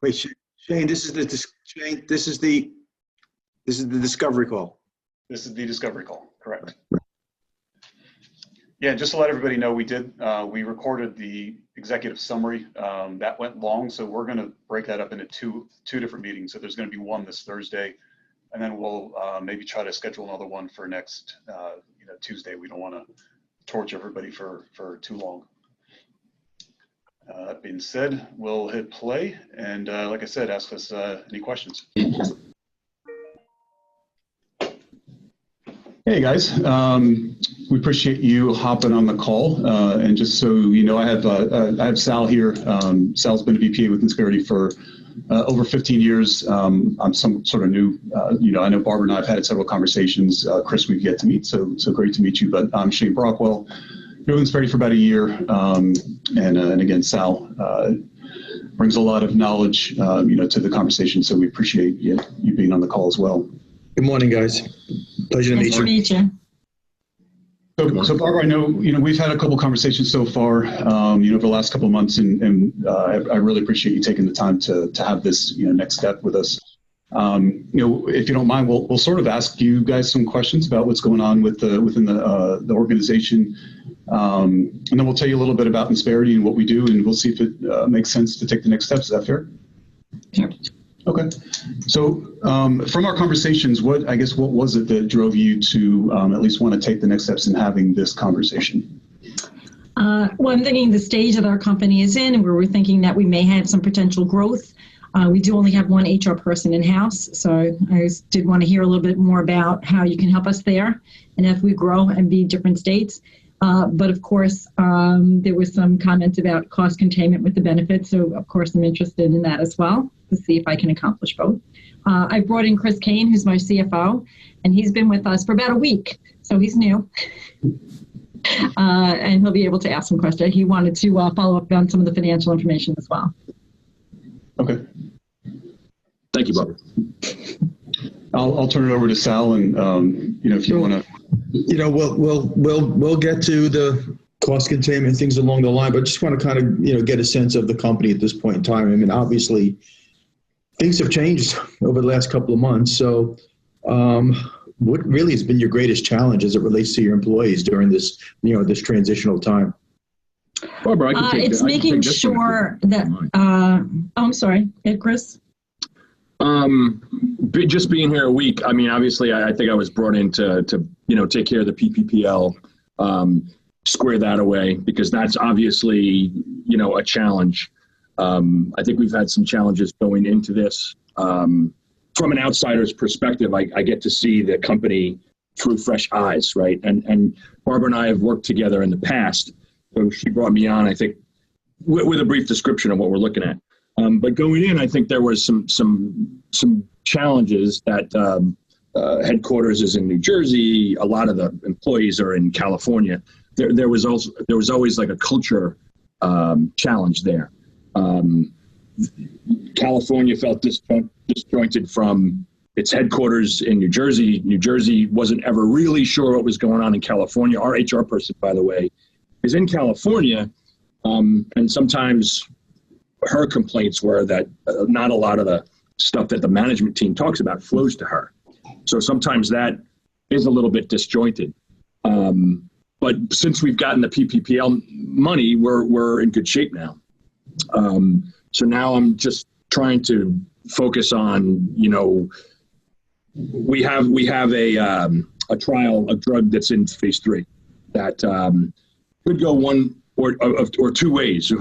Wait, Shane, Shane, this is the discovery call. This is the discovery call, correct. Yeah, just to let everybody know, we recorded the executive summary. That went long, so we're going to break that up into two different meetings. So there's going to be one this Thursday, and then we'll maybe try to schedule another one for next Tuesday. We don't want to torture everybody for too long. That being said, we'll hit play, and like I said, ask us any questions. Hey guys, we appreciate you hopping on the call. And just so you know, I have Sal here. Sal's been a VP with Insperity for over 15 years. I'm some sort of new. I know Barbara and I have had several conversations. Chris, we've yet to meet, so great to meet you. But I'm Shane Brockwell. Been with Insperity for about a year, and again, Sal brings a lot of knowledge, to the conversation. So we appreciate you being on the call as well. Good morning, guys. Pleasure to meet you. Nice to meet you. So Barbara, I know, we've had a couple conversations so far, over the last couple of months, and I really appreciate you taking the time to have this, next step with us. If you don't mind, we'll sort of ask you guys some questions about what's going on within the organization. And then we'll tell you a little bit about Insperity and what we do, and we'll see if it makes sense to take the next steps. Is that fair? Sure. Okay. So from our conversations, what was it that drove you to at least want to take the next steps in having this conversation? Well, I'm thinking the stage that our company is in, and where we're thinking that we may have some potential growth. We do only have one HR person in-house, so I did want to hear a little bit more about how you can help us there, and if we grow and be different states. But of course, there was some comments about cost containment with the benefits, so of course I'm interested in that as well, to see if I can accomplish both. I brought in Chris Kane, who's my CFO, and he's been with us for about a week, so he's new. And he'll be able to ask some questions. He wanted to follow up on some of the financial information as well. Okay. Thank you, Barbara. I'll turn it over to Sal, and if you want to. We'll get to the cost containment, things along the line, but just want to kind of get a sense of the company at this point in time. I mean, obviously, things have changed over the last couple of months. So, what really has been your greatest challenge as it relates to your employees during this, this transitional time? Barbara, I can take it's making sure that. I'm sorry, Chris. Just being here a week. I mean, obviously, I think I was brought in to take care of the PPPL, square that away, because that's obviously a challenge. I think we've had some challenges going into this. From an outsider's perspective, I get to see the company through fresh eyes, right? And Barbara and I have worked together in the past, so she brought me on, I think, with a brief description of what we're looking at. But going in, I think there was some challenges that headquarters is in New Jersey. A lot of the employees are in California. There was always like a culture challenge there. California felt disjointed from its headquarters in New Jersey. New Jersey wasn't ever really sure what was going on in California. Our HR person, by the way, is in California, and sometimes her complaints were that not a lot of the stuff that the management team talks about flows to her. So sometimes that is a little bit disjointed. But since we've gotten the PPPL money, we're in good shape now. So now I'm just trying to focus on, we have a trial, a drug that's in phase 3 that could go one or two ways.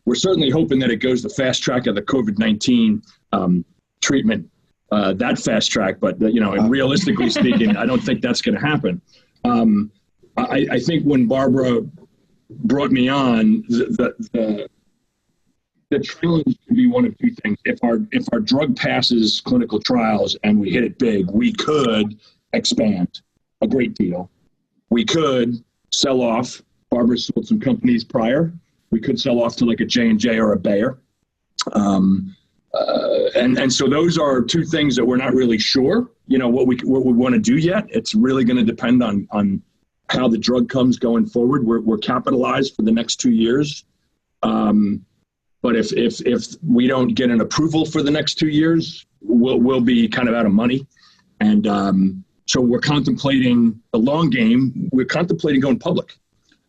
We're certainly hoping that it goes the fast track of the COVID-19 treatment, that fast track, but and realistically speaking, I don't think that's going to happen. I think when Barbara brought me on, the challenge could be one of two things. If our drug passes clinical trials and we hit it big, we could expand a great deal. We could sell off. Barbara sold some companies prior. We could sell off to like a J&J or a Bayer. And so those are two things that we're not really sure, what we want to do yet. It's really going to depend on how the drug comes going forward. We're capitalized for the next 2 years. But if we don't get an approval for the next 2 years, we'll be kind of out of money. And so we're contemplating the long game. We're contemplating going public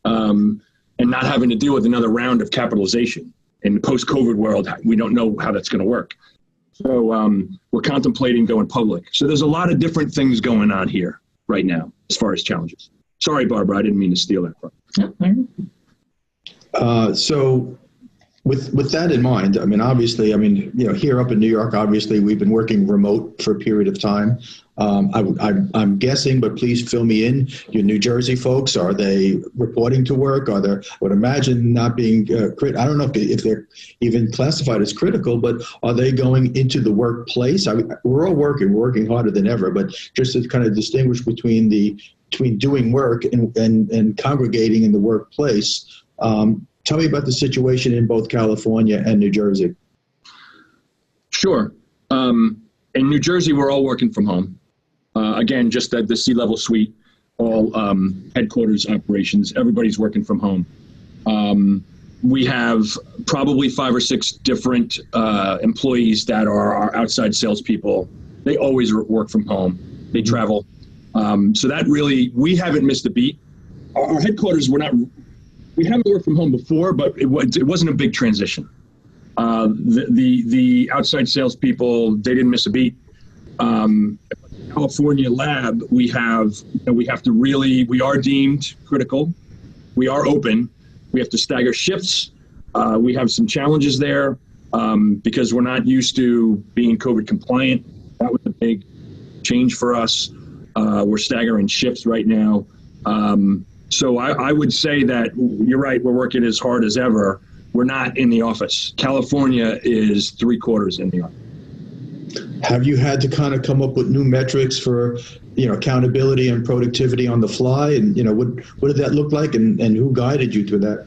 and not having to deal with another round of capitalization. In the post-COVID world, we don't know how that's going to work. So we're contemplating going public. So there's a lot of different things going on here right now as far as challenges. Sorry, Barbara, I didn't mean to steal that from you. So with that in mind, I mean, obviously, here up in New York, obviously, we've been working remote for a period of time. I'm guessing, but please fill me in. Your New Jersey folks, are they reporting to work? Are there? I would imagine not being. I don't know if they're even classified as critical, but are they going into the workplace? We're all working harder than ever, but just to kind of distinguish between doing work and congregating in the workplace. Tell me about the situation in both California and New Jersey. Sure. In New Jersey, we're all working from home. Again, just at the C-level suite, all headquarters operations, everybody's working from home. We have probably 5 or 6 different employees that are our outside salespeople. They always work from home. They travel. So that really, we haven't missed a beat. Our headquarters, we haven't worked from home before, but it wasn't a big transition. The outside salespeople, they didn't miss a beat. California lab, we are deemed critical. We are open. We have to stagger shifts. We have some challenges there because we're not used to being COVID compliant. That was a big change for us. We're staggering shifts right now. So I would say that you're right, we're working as hard as ever. We're not in the office. California is 3/4 in the office. Have you had to kind of come up with new metrics for, accountability and productivity on the fly? And, what did that look like and who guided you to that?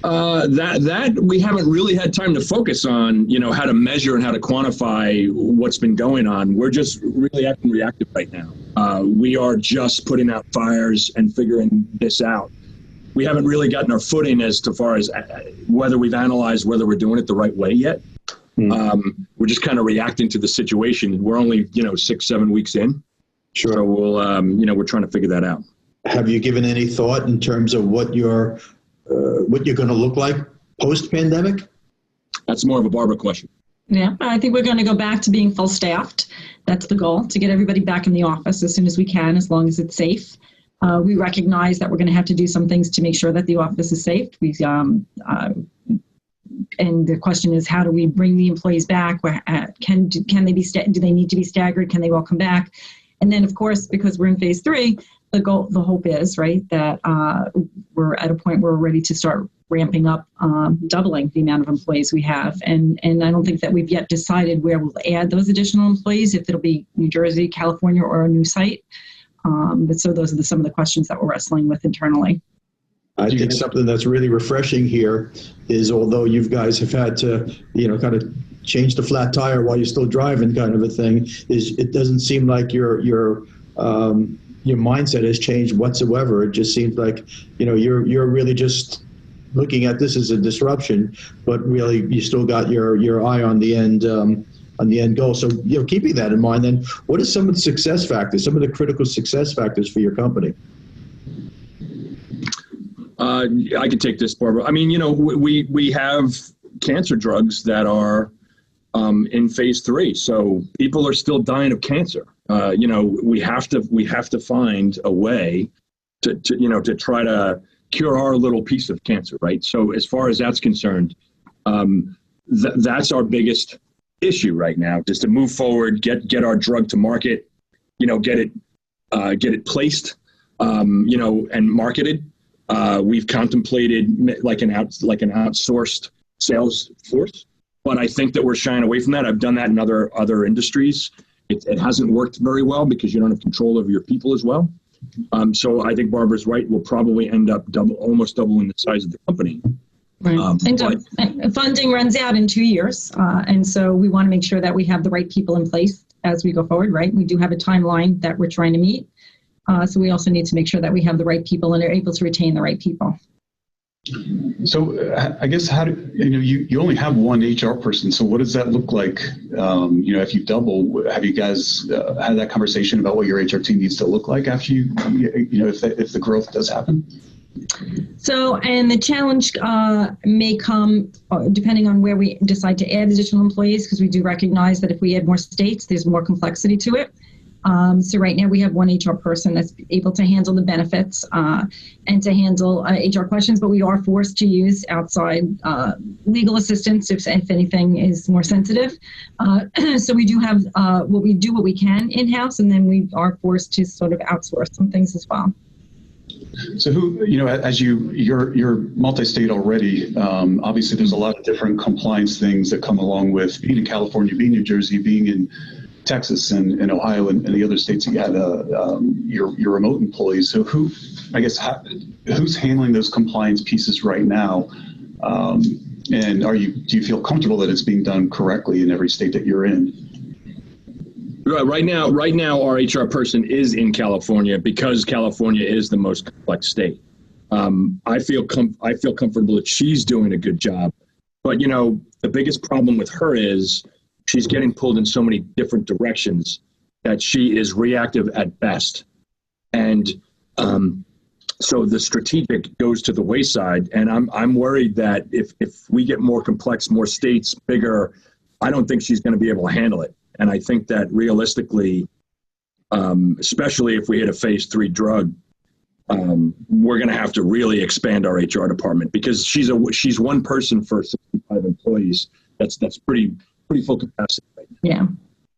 That we haven't really had time to focus on, how to measure and how to quantify what's been going on. We're just really acting reactive right now. We are just putting out fires and figuring this out. We haven't really gotten our footing as far as whether we've analyzed whether we're doing it the right way yet. We're just kind of reacting to the situation. We're only, 6-7 weeks in. Sure. So we're trying to figure that out. Have you given any thought in terms of what you're going to look like post-pandemic? That's more of a Barbara question. Yeah, I think we're going to go back to being full staffed. That's the goal, to get everybody back in the office as soon as we can, as long as it's safe. We recognize that we're going to have to do some things to make sure that the office is safe. And the question is, how do we bring the employees back? Can they be? Do they need to be staggered? Can they all come back? And then, of course, because we're in phase 3, the hope is, right, that we're at a point where we're ready to start ramping up, doubling the amount of employees we have. And I don't think that we've yet decided where we'll add those additional employees, if it'll be New Jersey, California, or a new site. But so those are some of the questions that we're wrestling with internally. I think something that's really refreshing here is, although you guys have had to, kind of change the flat tire while you're still driving, kind of a thing, is it doesn't seem like your mindset has changed whatsoever. It just seems like, you're really just looking at this as a disruption, but really you still got your eye on the end goal. So, keeping that in mind, then what are some of the success factors, some of the critical success factors for your company? I can take this, Barbara. I mean, we have cancer drugs that are in phase 3, so people are still dying of cancer. We have to find a way to try to cure our little piece of cancer, right? So as far as that's concerned, that's our biggest issue right now, just to move forward, get our drug to market, get it placed, and marketed. We've contemplated like an outsourced sales force, but I think that we're shying away from that. I've done that in other industries. It hasn't worked very well because you don't have control over your people as well. So I think Barbara's right. We'll probably end up almost doubling the size of the company. Right. And funding runs out in 2 years. And so we want to make sure that we have the right people in place as we go forward, right? We do have a timeline that we're trying to meet. So we also need to make sure that we have the right people and are able to retain the right people. So I guess you only have one HR person. So what does that look like? If you double, have you guys had that conversation about what your HR team needs to look like after if the growth does happen? So, and the challenge may come depending on where we decide to add additional employees, because we do recognize that if we add more states, there's more complexity to it. So right now we have one HR person that's able to handle the benefits and to handle HR questions, but we are forced to use outside legal assistance if anything is more sensitive. So we do have what we can in-house, and then we are forced to sort of outsource some things as well. So as you're multi-state already, obviously there's a lot of different compliance things that come along with being in California, being in New Jersey, being in Texas and Ohio and the other states. You have your remote employees. So who's handling those compliance pieces right now? And do you feel comfortable that it's being done correctly in every state that you're in? Right now, our HR person is in California because California is the most complex state. I feel comfortable that she's doing a good job. But the biggest problem with her is she's getting pulled in so many different directions that she is reactive at best. And so the strategic goes to the wayside. And I'm worried that if we get more complex, more states, bigger, I don't think she's going to be able to handle it. And I think that realistically, especially if we hit a phase 3 drug, we're going to have to really expand our HR department, because she's one person for 65 employees. That's pretty full capacity right now. Yeah,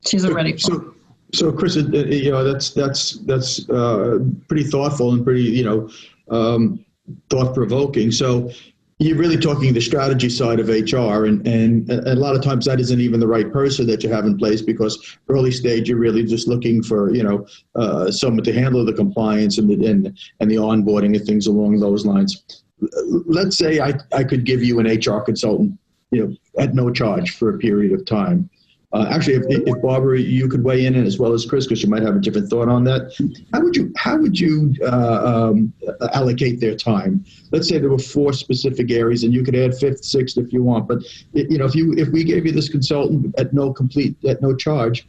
she's already full. So Chris, that's pretty thoughtful and pretty thought-provoking. So you're really talking the strategy side of HR, and a lot of times that isn't even the right person that you have in place, because early stage you're really just looking for someone to handle the compliance and the onboarding and things along those lines. Let's say I could give you an HR consultant, at no charge for a period of time. Actually, if Barbara, you could weigh in as well as Chris, because you might have a different thought on that. How would you allocate their time? Let's say there were 4 specific areas, and you could add 5th, 6th if you want. But if we gave you this consultant at no charge,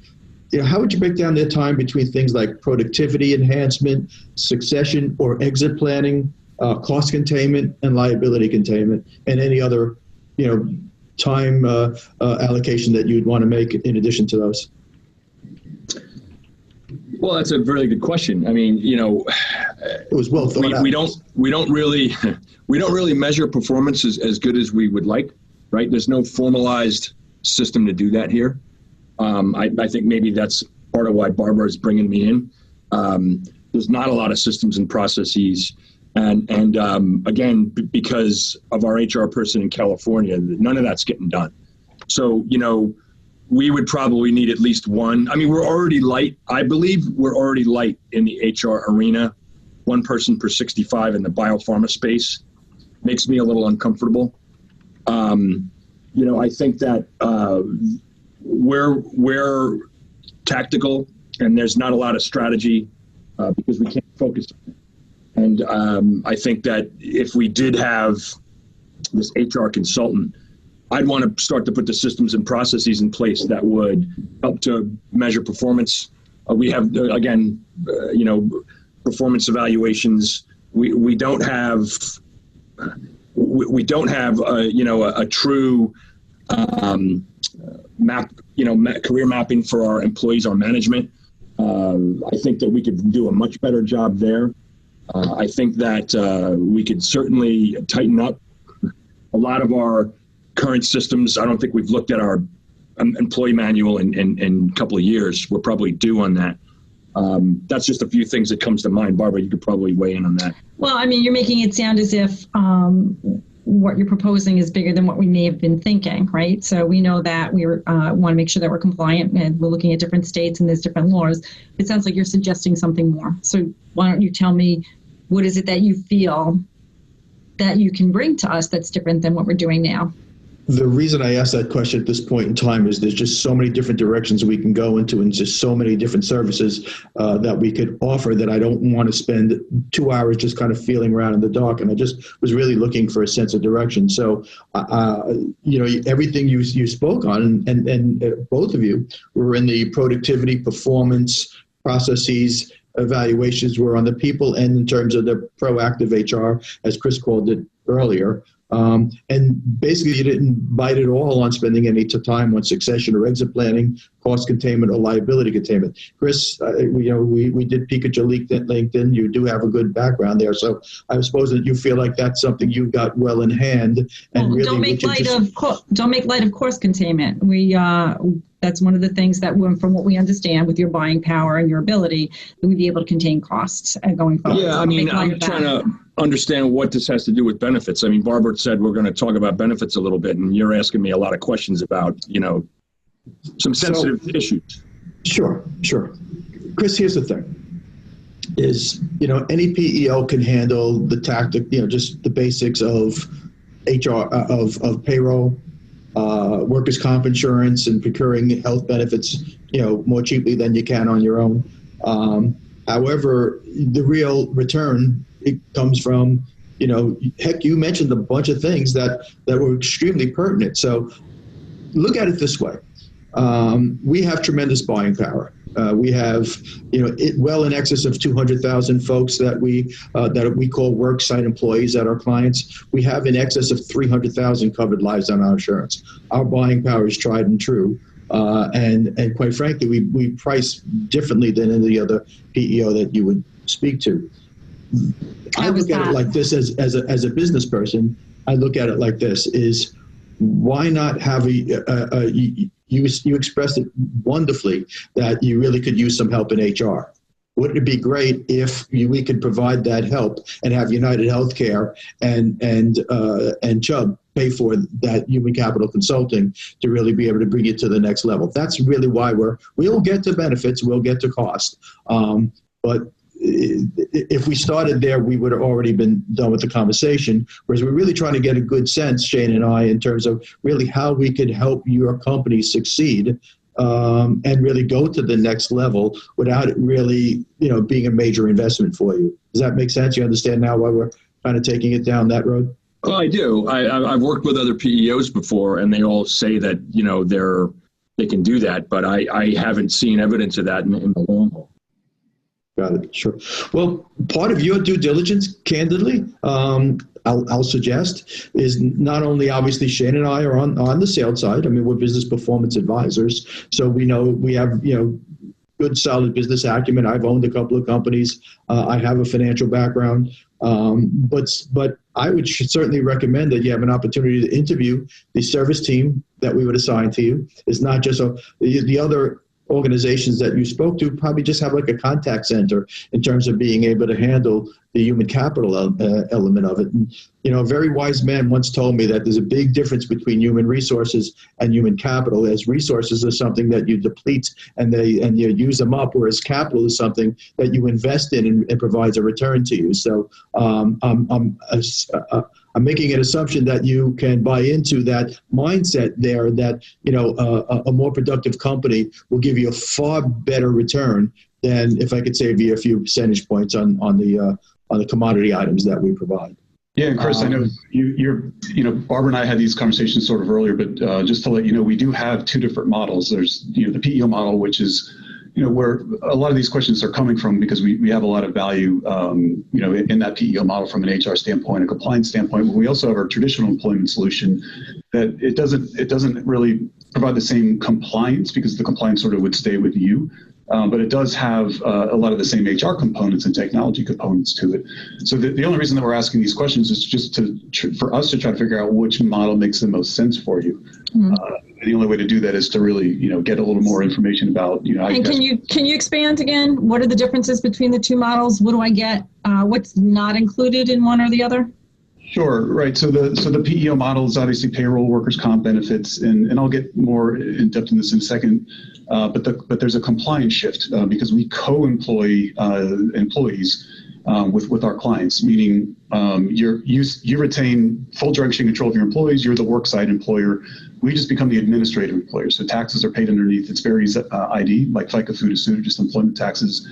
how would you break down their time between things like productivity enhancement, succession or exit planning, cost containment, and liability containment, and any other time allocation that you'd want to make in addition to those? Well, that's a really good question. I mean, it was well thought out. We don't really measure performance as good as we would like, right? There's no formalized system to do that here. I think maybe that's part of why Barbara is bringing me in. There's not a lot of systems and processes. And again, because of our HR person in California, none of that's getting done. So, we would probably need at least one. I mean, we're already light. I believe we're already light in the HR arena. One person per 65 in the biopharma space makes me a little uncomfortable. I think that we're tactical, and there's not a lot of strategy because we can't focus on it. And I think that if we did have this HR consultant, I'd want to start to put the systems and processes in place that would help to measure performance. We have, again, performance evaluations. We don't have a true career mapping for our employees, our management. I think that we could do a much better job there. I think that we could certainly tighten up a lot of our current systems. I don't think we've looked at our employee manual in a couple of years. We're probably due on that. That's just a few things that comes to mind. Barbara, you could probably weigh in on that. Well, I mean, you're making it sound as if what you're proposing is bigger than what we may have been thinking, right? So we know that we want to make sure that we're compliant, and we're looking at different states and there's different laws. It sounds like you're suggesting something more. So why don't you tell me, what is it that you feel that you can bring to us that's different than what we're doing now? The reason I asked that question at this point in time is there's just so many different directions we can go into and just so many different services that we could offer that I don't want to spend 2 hours just kind of feeling around in the dark. And I just was really looking for a sense of direction. So, everything you spoke on and both of you were in the productivity, performance, processes, evaluations were on the people and in terms of the proactive HR, as Chris called it earlier. And basically you didn't bite at all on spending any time on succession or exit planning, cost containment, or liability containment. Chris, we did peek at your LinkedIn. You do have a good background there. So I suppose that you feel like that's something you got well in hand. And really don't make light of cost containment. That's one of the things that, from what we understand, with your buying power and your ability, that we'd be able to contain costs going forward. Yeah, So I mean, I'm trying to understand what this has to do with benefits. I mean, Barbara said we're going to talk about benefits a little bit, and you're asking me a lot of questions about, some sensitive issues. Sure. Chris, here's the thing. Is, any PEO can handle the tactic, just the basics of HR, of payroll, workers' comp insurance, and procuring health benefits, more cheaply than you can on your own. However, the real return, it comes from, heck, you mentioned a bunch of things that were extremely pertinent. So look at it this way. We have tremendous buying power. We have, well in excess of 200,000 folks that we call worksite employees at our clients. We have in excess of 300,000 covered lives on our insurance. Our buying power is tried and true. And quite frankly, we price differently than any other PEO that you would speak to. I look at it like this as a business person. I look at it like this: is why not have you expressed it wonderfully that you really could use some help in HR. Wouldn't it be great if we could provide that help and have United Healthcare and Chubb pay for that human capital consulting to really be able to bring it to the next level? That's really why we'll get to benefits, we'll get to cost. But if we started there, we would have already been done with the conversation, whereas we're really trying to get a good sense, Shane and I, in terms of really how we could help your company succeed and really go to the next level without it really, being a major investment for you. Does that make sense? You understand now why we're kind of taking it down that road? Well, I do. I've worked with other PEOs before, and they all say that, they can do that, but I haven't seen evidence of that in the long haul. Got it. Sure. Well, part of your due diligence, candidly, I'll suggest, is not only obviously Shane and I are on the sales side. I mean, we're business performance advisors, so we know we have good solid business acumen. I've owned a couple of companies. I have a financial background, but I would certainly recommend that you have an opportunity to interview the service team that we would assign to you. It's not just the other organizations that you spoke to probably just have like a contact center in terms of being able to handle the human capital element of it. And, a very wise man once told me that there's a big difference between human resources and human capital, as resources are something that you deplete and you use them up, whereas capital is something that you invest in and provides a return to you. So I'm making an assumption that you can buy into that mindset there, that a more productive company will give you a far better return than if I could save you a few percentage points on the commodity items that we provide. Yeah, and Chris, I know you're Barbara and I had these conversations sort of earlier, but just to let you know, we do have two different models. There's the PEO model, which is where a lot of these questions are coming from, because we have a lot of value, in that PEO model from an HR standpoint, a compliance standpoint. But we also have our traditional employment solution that it doesn't really provide the same compliance, because the compliance sort of would stay with you. But it does have a lot of the same HR components and technology components to it. So the only reason that we're asking these questions is just for us to try to figure out which model makes the most sense for you. Mm-hmm. The only way to do that is to really, get a little more information about, And can you expand again? What are the differences between the two models? What do I get? What's not included in one or the other? Sure. Right. So the PEO model is obviously payroll, workers' comp benefits, and I'll get more in depth in this in a second. But there's a compliance shift because we co-employ employees with our clients, meaning you retain full direction control of your employees. You're the worksite employer. We just become the administrative employer. So taxes are paid underneath its various ID, like FICA, FUTA, just employment taxes.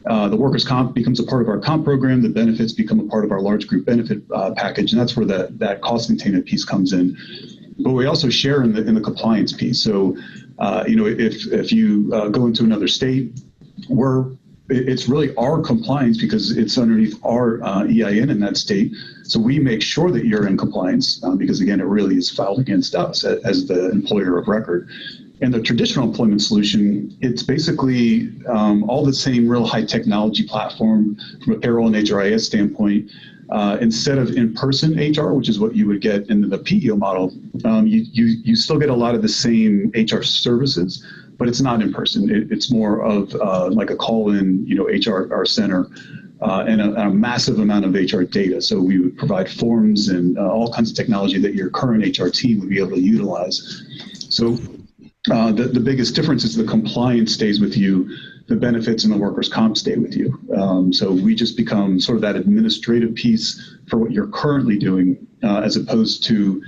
The workers' comp becomes a part of our comp program. The benefits become a part of our large group benefit package, and that's where that cost containment piece comes in. But we also share in the compliance piece. So, if you go into another state, it's really our compliance because it's underneath our EIN in that state. So we make sure that you're in compliance because, again, it really is filed against us as the employer of record. And the traditional employment solution, it's basically all the same real high technology platform from a payroll and HRIS standpoint. Instead of in-person HR, which is what you would get in the PEO model, you still get a lot of the same HR services, but it's not in person. It's more of like a call-in, HR center, and a massive amount of HR data. So we would provide forms and all kinds of technology that your current HR team would be able to utilize. So the biggest difference is the compliance stays with you, the benefits and the workers' comp stay with you. So we just become sort of that administrative piece for what you're currently doing, as opposed to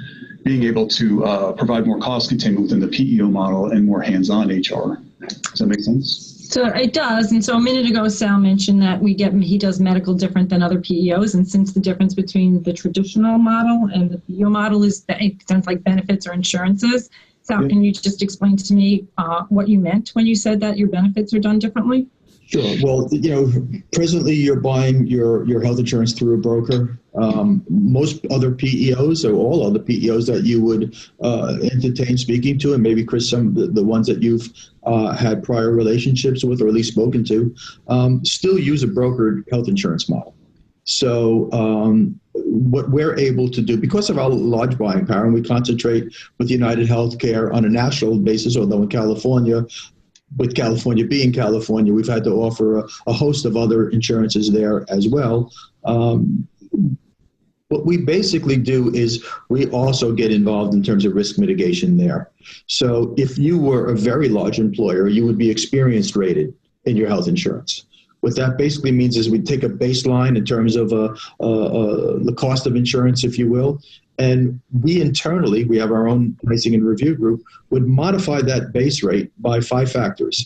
being able to provide more cost containment within the PEO model and more hands-on HR. Does that make sense? So it does. And so a minute ago, Sal mentioned that he does medical different than other PEOs. And since the difference between the traditional model and the PEO model is it sounds like benefits or insurances. Sal, can you just explain to me what you meant when you said that your benefits are done differently? Sure. Well, presently you're buying your health insurance through a broker. Most other PEOs, or all other PEOs that you would entertain speaking to, and maybe Chris, some of the ones that you've had prior relationships with, or at least spoken to, still use a brokered health insurance model. So what we're able to do, because of our large buying power, and we concentrate with United Healthcare on a national basis, although in California, with California being California, we've had to offer a host of other insurances there as well. What we basically do is we also get involved in terms of risk mitigation there. So if you were a very large employer, you would be experience rated in your health insurance. What that basically means is we take a baseline in terms of the cost of insurance, if you will, and we internally, we have our own pricing and review group, would modify that base rate by 5 factors: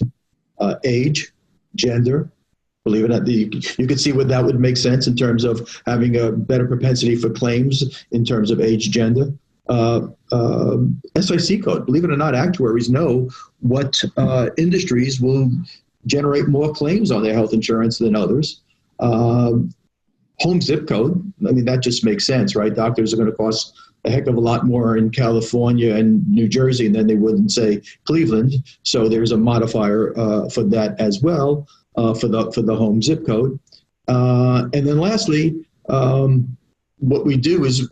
age, gender. Believe it or not, you could see where that would make sense in terms of having a better propensity for claims in terms of age, gender. SIC code. Believe it or not, actuaries know what industries will generate more claims on their health insurance than others. Home zip code. I mean, that just makes sense, right? Doctors are going to cost a heck of a lot more in California and New Jersey than they would in, say, Cleveland. So there's a modifier for that as well, for the home zip code. And then lastly, what we do is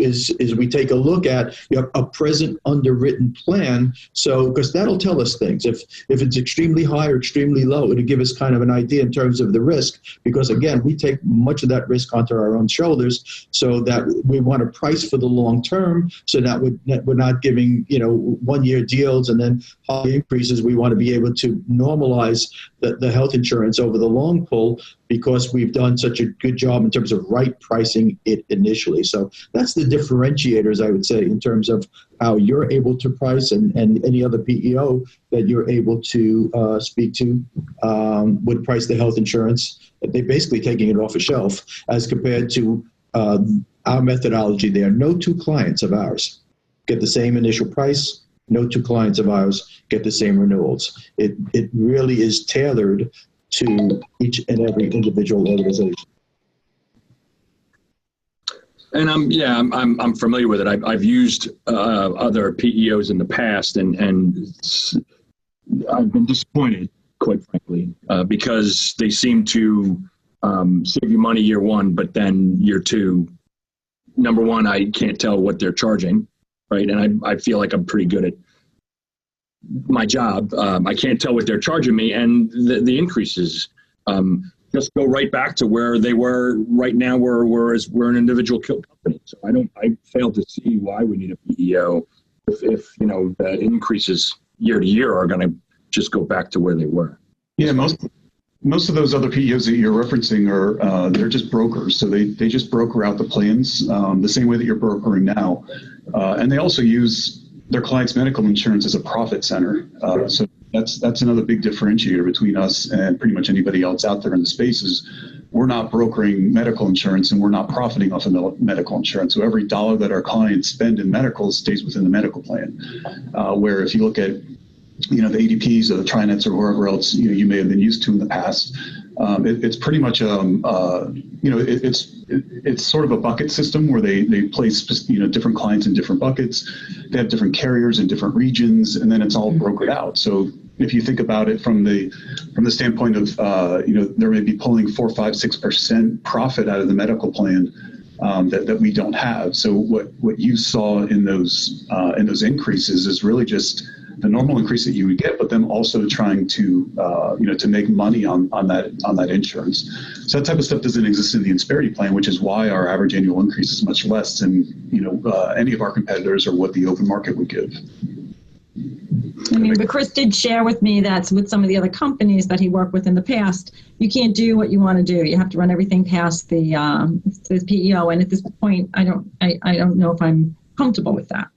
we take a look at a present underwritten plan. So, because that'll tell us things. If it's extremely high or extremely low, it'll give us kind of an idea in terms of the risk. Because again, we take much of that risk onto our own shoulders, so that we want to price for the long term. So that we're not giving 1-year deals and then high increases. We want to be able to normalize the health insurance over the long pull, because we've done such a good job in terms of right pricing it initially. So that's the differentiators, I would say, in terms of how you're able to price, and any other PEO that you're able to speak to would price the health insurance. They're basically taking it off a shelf as compared to our methodology there. No 2 clients of ours get the same initial price. No 2 clients of ours get the same renewals. It really is tailored to each and every individual organization. And I'm familiar with it. I've used other PEOs in the past, and I've been disappointed, quite frankly, because they seem to save you money year 1, but then year 2, number 1, I can't tell what they're charging, right? And I feel like I'm pretty good at my job. I can't tell what they're charging me, and the increases just go right back to where they were right now, whereas we're an individual company. So I fail to see why we need a PEO if the increases year to year are going to just go back to where they were. Yeah, most most of those other PEOs that you're referencing are they're just brokers. So they just broker out the plans the same way that you're brokering now. And they also use their clients' medical insurance as a profit center. So that's another big differentiator between us and pretty much anybody else out there in the space is we're not brokering medical insurance and we're not profiting off of medical insurance. So every dollar that our clients spend in medical stays within the medical plan. Where if you look at the ADPs or the Trinets or whoever else you may have been used to in the past, it's pretty much it's sort of a bucket system where they place different clients in different buckets. They have different carriers in different regions, and then it's all brokered out. So if you think about it from the standpoint of there may be pulling 4, 5, 6% profit out of the medical plan that we don't have. So what you saw in those increases is really just the normal increase that you would get, but then also trying to to make money on that insurance. So that type of stuff doesn't exist in the Insperity plan, which is why our average annual increase is much less than any of our competitors or what the open market would give. I mean, but Chris did share with me that with some of the other companies that he worked with in the past, you can't do what you want to do. You have to run everything past the PEO, and at this point, I don't know if I'm comfortable with that.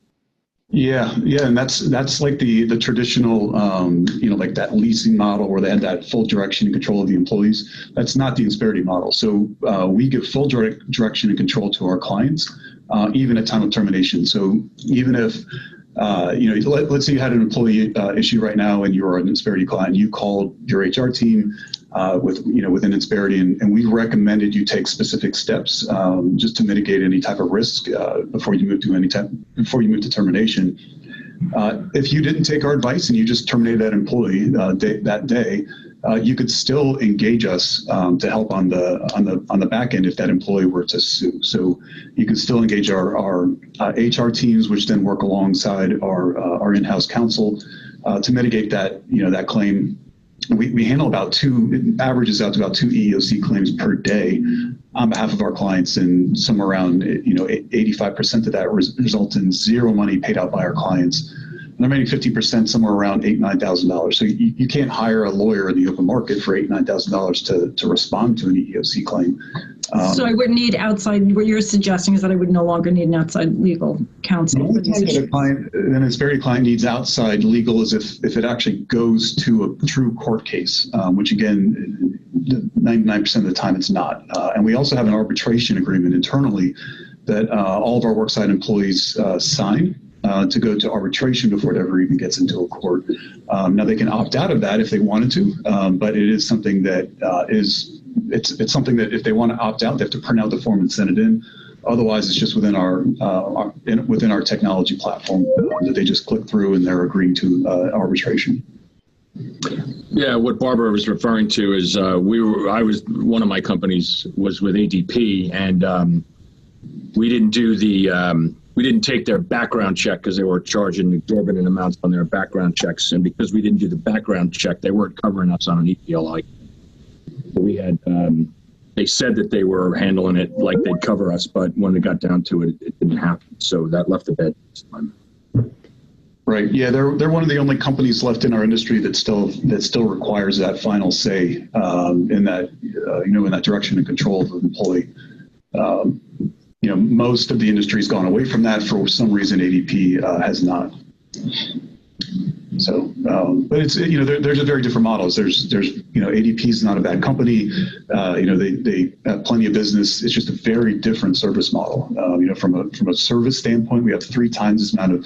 Yeah, and that's like the traditional, like that leasing model where they had that full direction and control of the employees. That's not the Insperity model. So we give full direction and control to our clients, even at time of termination. So even if let's say you had an employee issue right now and you're an Insperity client, you called your HR team within Insperity, and we recommended you take specific steps just to mitigate any type of risk before you move to termination. If you didn't take our advice and you just terminated that employee that day, you could still engage us to help on the back end if that employee were to sue. So you can still engage our HR teams, which then work alongside our in-house counsel to mitigate that claim. We handle it averages out to about 2 EEOC claims per day on behalf of our clients, and somewhere around 85% of that result in zero money paid out by our clients. And the remaining 50%, somewhere around $8,000-9,000. So you can't hire a lawyer in the open market for $8,000-9,000 to respond to an EEOC claim. So I wouldn't need outside. What you're suggesting is that I would no longer need an outside legal counsel. The only time that an Insperity client needs outside legal is if it actually goes to a true court case, which again, 99% of the time it's not. And we also have an arbitration agreement internally that all of our worksite employees sign to go to arbitration before it ever even gets into a court. Now they can opt out of that if they wanted to, but it is something that it's something that if they want to opt out, they have to print out the form and send it in. Otherwise, it's just within our technology platform that they just click through and they're agreeing to arbitration. Yeah, what Barbara was referring to is one of my companies was with ADP, and we didn't take their background check because they were charging exorbitant amounts on their background checks, and because we didn't do the background check, they weren't covering us on an EPLI. We had they said that they were handling it like they'd cover us, but when it got down to it, it didn't happen. So that left the bed. Right. Yeah, they're one of the only companies left in our industry that still requires that final say in that in that direction and control of the employee. Most of the industry's gone away from that. For some reason, ADP has not. So, but it's there's a very different models. There's ADP is not a bad company. They have plenty of business. It's just a very different service model. From a service standpoint, we have 3 times as amount of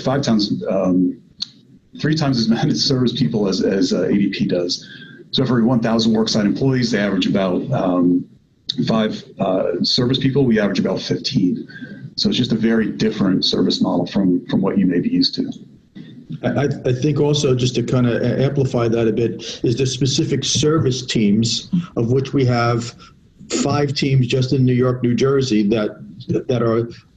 5 times, 3 times as many service people as ADP does. So for every 1,000 worksite employees, they average about 5 service people. We average about 15. So it's just a very different service model from what you may be used to. I think also, just to kind of amplify that a bit, is the specific service teams, of which we have 5 teams just in New York, New Jersey that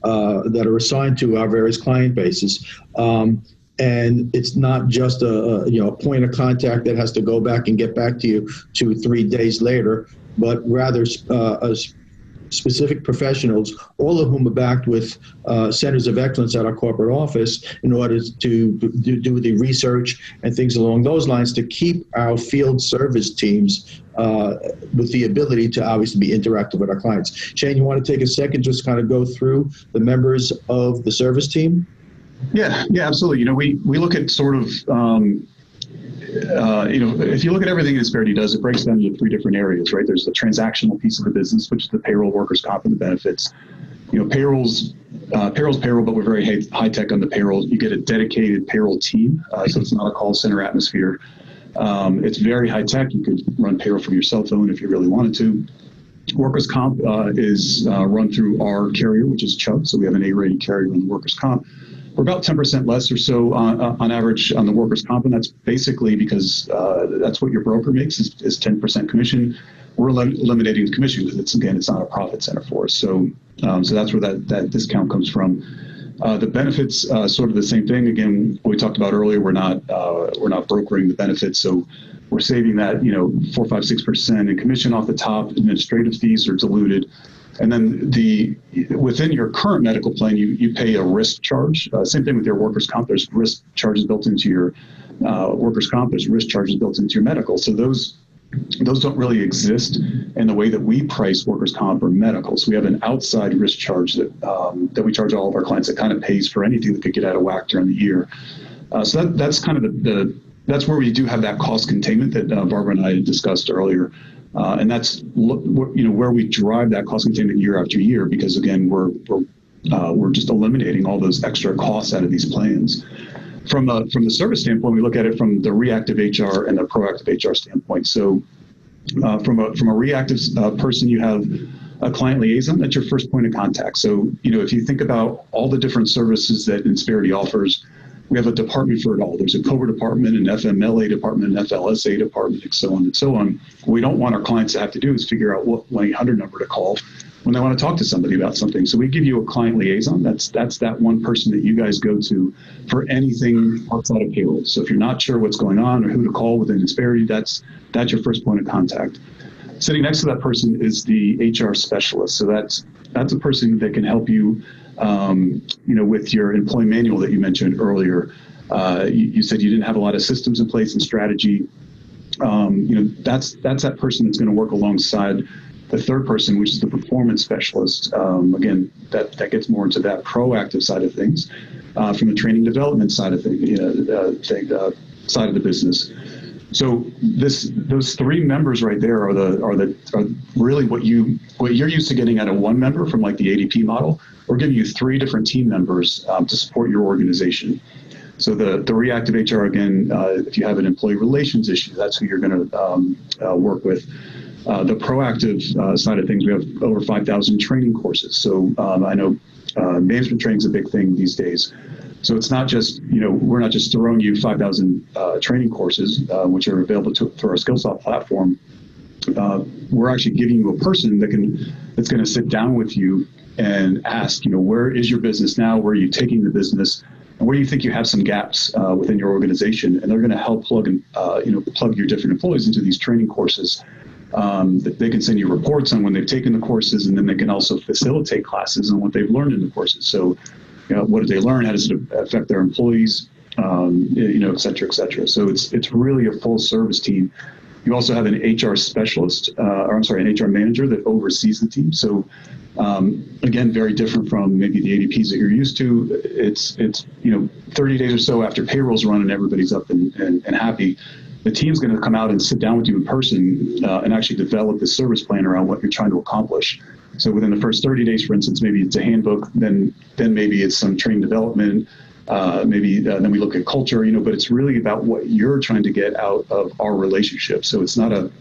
are assigned to our various client bases. And it's not just a point of contact that has to go back and get back to you 2 or 3 days later, but rather specific professionals, all of whom are backed with centers of excellence at our corporate office in order to do the research and things along those lines to keep our field service teams with the ability to obviously be interactive with our clients. Shane, you want to take a second, just kind of go through the members of the service team? Yeah, absolutely. We look at sort of, if you look at everything Insperity does, it breaks down into three different areas, right? There's the transactional piece of the business, which is the payroll, workers' comp, and the benefits. Payroll's payroll, but we're very high tech on the payroll. You get a dedicated payroll team, so it's not a call center atmosphere. It's very high tech. You could run payroll from your cell phone if you really wanted to. Workers' comp is run through our carrier, which is Chubb. So we have an A-rated carrier on the workers' comp. We're about 10% less or so on average on the workers' comp, and that's basically because that's what your broker makes is 10% commission. We're eliminating the commission because it's not a profit center for us. So that's where that discount comes from. The benefits, sort of the same thing. Again, what we talked about earlier, we're not brokering the benefits, so we're saving that 4, 5, 6% in commission off the top. Administrative fees are diluted. And then within your current medical plan, you pay a risk charge. Same thing with your workers' comp. There's risk charges built into your workers' comp. There's risk charges built into your medical. So those don't really exist in the way that we price workers' comp or medical. So we have an outside risk charge that we charge all of our clients that kind of pays for anything that could get out of whack during the year. So that's kind of that's where we do have that cost containment that Barbara and I discussed earlier. And that's where we drive that cost containment year after year, because again, we're just eliminating all those extra costs out of these plans. From the service standpoint, we look at it from the reactive HR and the proactive HR standpoint. So from a reactive person, you have a client liaison. That's your first point of contact. So if you think about all the different services that Insperity offers, we have a department for it all. There's a COBRA department, an FMLA department, an FLSA department, and so on and so on. What we don't want our clients to have to do is figure out what 1-800 number to call when they want to talk to somebody about something. So we give you a client liaison. That's that one person that you guys go to for anything outside of payroll. So if you're not sure what's going on or who to call within Insperity, that's your first point of contact. Sitting next to that person is the HR specialist. So that's a person that can help you with your employee manual that you mentioned earlier. You said you didn't have a lot of systems in place and strategy. That's that person that's going to work alongside the third person, which is the performance specialist. Again, that gets more into that proactive side of things, from the training development side of things, side of the business. So those three members right there are really what you're used to getting out of one member from like the ADP model. We're giving you three different team members to support your organization. So the reactive HR, again, if you have an employee relations issue, that's who you're going to work with. The proactive side of things, we have over 5,000 training courses. So I know management training is a big thing these days. So it's not just, we're not just throwing you 5,000 training courses, which are available through our Skillsoft platform. We're actually giving you a person that's going to sit down with you and ask, where is your business now? Where are you taking the business? And where do you think you have some gaps within your organization? And they're going to help plug your different employees into these training courses. They can send you reports on when they've taken the courses, and then they can also facilitate classes on what they've learned in the courses. So, what did they learn? How does it affect their employees? Et cetera, et cetera. So it's really a full service team. You also have an HR specialist, an HR manager that oversees the team. So again, very different from maybe the ADPs that you're used to. It's 30 days or so after payroll's run and everybody's up and happy. The team's going to come out and sit down with you in person and actually develop the service plan around what you're trying to accomplish. So within the first 30 days, for instance, maybe it's a handbook, then maybe it's some training development, then we look at culture, but it's really about what you're trying to get out of our relationship. So it's not a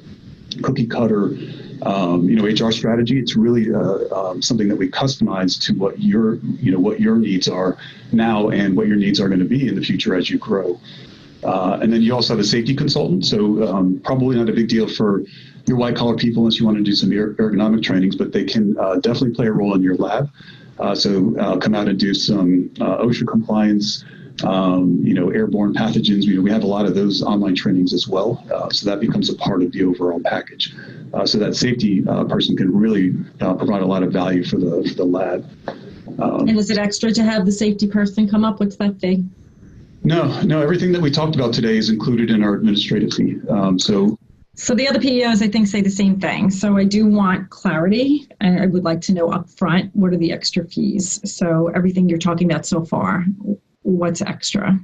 cookie cutter, HR strategy. It's really something that we customize to what your needs are now and what your needs are going to be in the future as you grow. And then you also have a safety consultant. So probably not a big deal for your white collar people unless you want to do some ergonomic trainings, but they can definitely play a role in your lab. So come out and do some OSHA compliance, airborne pathogens. We have a lot of those online trainings as well. So that becomes a part of the overall package. So that safety person can really provide a lot of value for the lab. And is it extra to have the safety person come up? What's that fee? No, everything that we talked about today is included in our administrative fee. So the other PEOs, I think, say the same thing. So I do want clarity, and I would like to know upfront, what are the extra fees? So everything you're talking about so far, what's extra?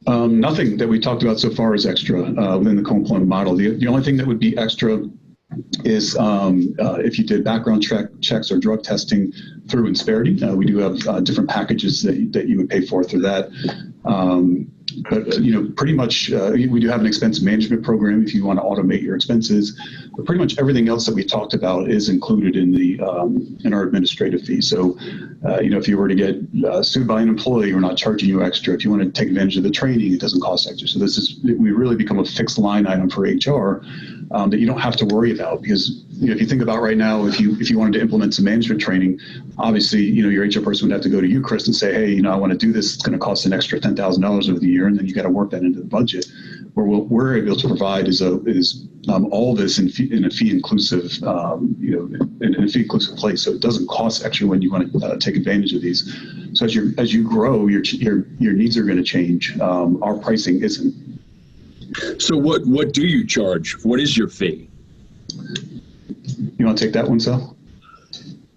Nothing that we talked about so far is extra within the co-employment model. The only thing that would be extra is if you did background checks or drug testing through Insperity. We do have different packages that you would pay for through that. But pretty much we do have an expense management program if you want to automate your expenses. But pretty much everything else that we talked about is included in in our administrative fee. So, if you were to get sued by an employee, we're not charging you extra. If you want to take advantage of the training, it doesn't cost extra. So we really become a fixed line item for HR that you don't have to worry about, because if you think about right now, if you wanted to implement some management training, obviously, your HR person would have to go to you, Chris, and say, hey, I want to do this. It's going to cost an extra $10,000 over the year, and then you got to work that into the budget. Where what we're able to provide is all this in a fee inclusive, in a fee inclusive place. So it doesn't cost extra when you want to take advantage of these. So as you grow, your needs are going to change. Our pricing isn't. So what do you charge? What is your fee? You want to take that one, Sal?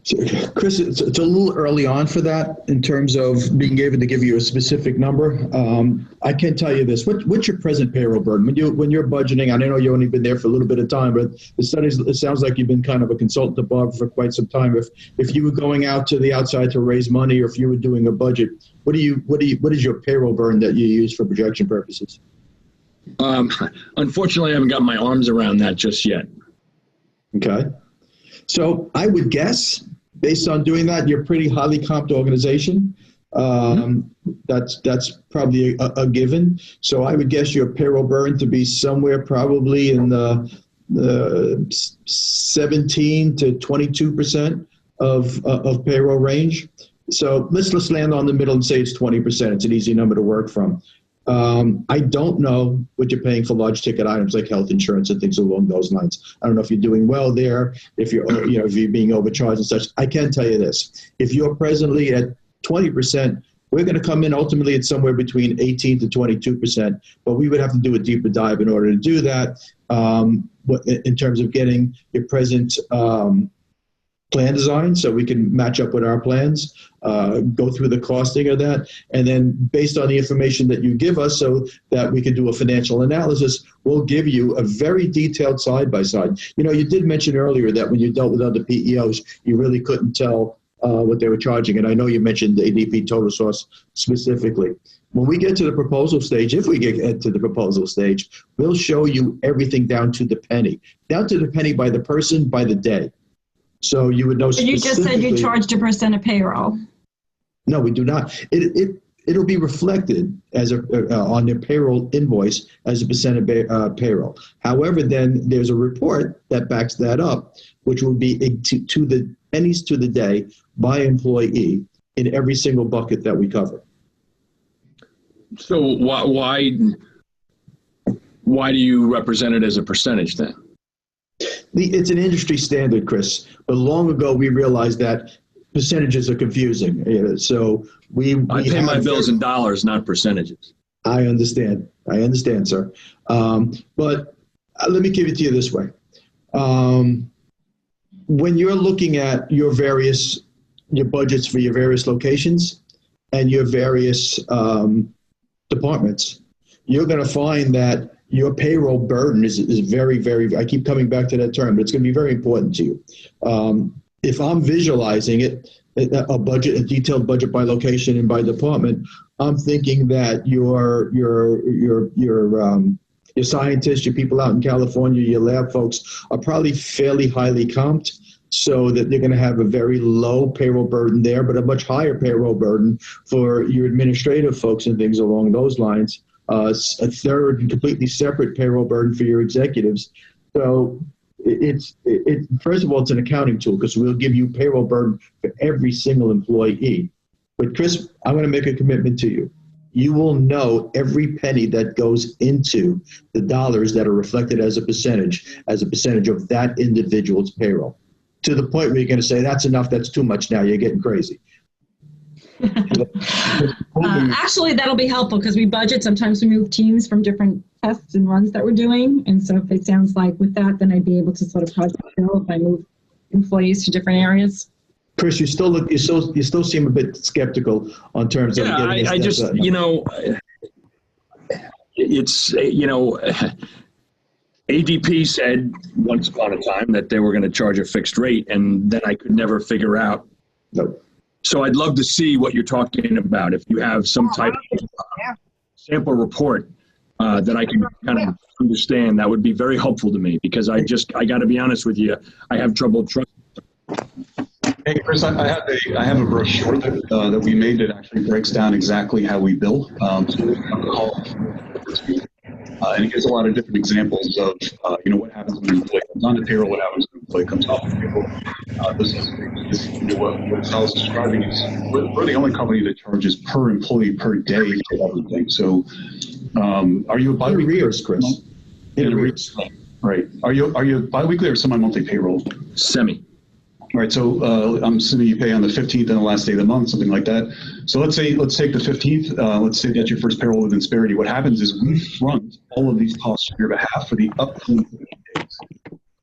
So, Chris, it's a little early on for that in terms of being able to give you a specific number. I can tell you this: what's your present payroll burden when you're budgeting? I know you've only been there for a little bit of time, but it sounds like you've been kind of a consultant to Bob for quite some time. If you were going out to the outside to raise money, or if you were doing a budget, what is your payroll burden that you use for projection purposes? Unfortunately, I haven't got my arms around that just yet. Okay. So I would guess, based on doing that, you're a pretty highly comped organization. That's probably a given. So I would guess your payroll burden to be somewhere probably in the 17 to 22% of payroll range. So let's land on the middle and say it's 20%. It's an easy number to work from. I don't know what you're paying for large ticket items like health insurance and things along those lines. I don't know if you're doing well there, if you're being overcharged and such. I can tell you this: if you're presently at 20%, we're going to come in ultimately at somewhere between 18 to 22%. But we would have to do a deeper dive in order to do that. In terms of getting your present plan design, so we can match up with our plans, go through the costing of that, and then based on the information that you give us so that we can do a financial analysis, we'll give you a very detailed side-by-side. You did mention earlier that when you dealt with other PEOs, you really couldn't tell what they were charging, and I know you mentioned ADP Total Source specifically. When we get to the proposal stage, if we get to the proposal stage, we'll show you everything down to the penny by the person, by the day. So you would know specifically. You just said you charged a % of payroll. No, we do not. It'll be reflected as on their payroll invoice as a % of payroll. However, then there's a report that backs that up, which will be to the pennies to the day by employee in every single bucket that we cover. So why do you represent it as a percentage then? It's an industry standard, Chris. But long ago, we realized that percentages are confusing. So we pay my bills in dollars, not percentages. I understand, sir. But let me give it to you this way. When you're looking at your budgets for your various locations and your various departments, you're going to find that your payroll burden is very, very, I keep coming back to that term, but it's going to be very important to you. If I'm visualizing it, a detailed budget by location and by department, I'm thinking that your scientists, your people out in California, your lab folks are probably fairly highly comped, so that they're going to have a very low payroll burden there, but a much higher payroll burden for your administrative folks and things along those lines. A third and completely separate payroll burden for your executives. So first of all, it's an accounting tool because we'll give you payroll burden for every single employee. But Chris, I'm going to make a commitment to you. you will know every penny that goes into the dollars that are reflected as a percentage of that individual's payroll. To the point where you're going to say, that's enough, that's too much now, you're getting crazy. Actually, that'll be helpful because we budget. Sometimes we move teams from different tests and runs that we're doing. And so if it sounds like with that, then I'd be able to sort of project bill if I move employees to different areas. Chris, you still seem a bit skeptical on terms of getting I just, it's, ADP said once upon a time that they were going to charge a fixed rate, and then I could never figure out. No. So I'd love to see what you're talking about. If you have some type of sample report that I can kind of understand, that would be very helpful to me, because I got to be honest with you, I have trouble trusting. Hey, Chris, I have a brochure that we made that actually breaks down exactly how we bill. And it gives a lot of different examples of, what happens when an employee comes on the payroll, what happens when an employee comes off the payroll. What Sal's describing is we're the only company that charges per employee per day for everything. So are you a bi-weekly? Arrears, Chris. In arrears. Right. Are you bi-weekly or semi-monthly payroll? Semi. All right, so I'm assuming you pay on the 15th and the last day of the month, something like that. So let's take the 15th. Let's say that's your first payroll with Insperity. What happens is we front all of these costs on your behalf for the upcoming 15 days.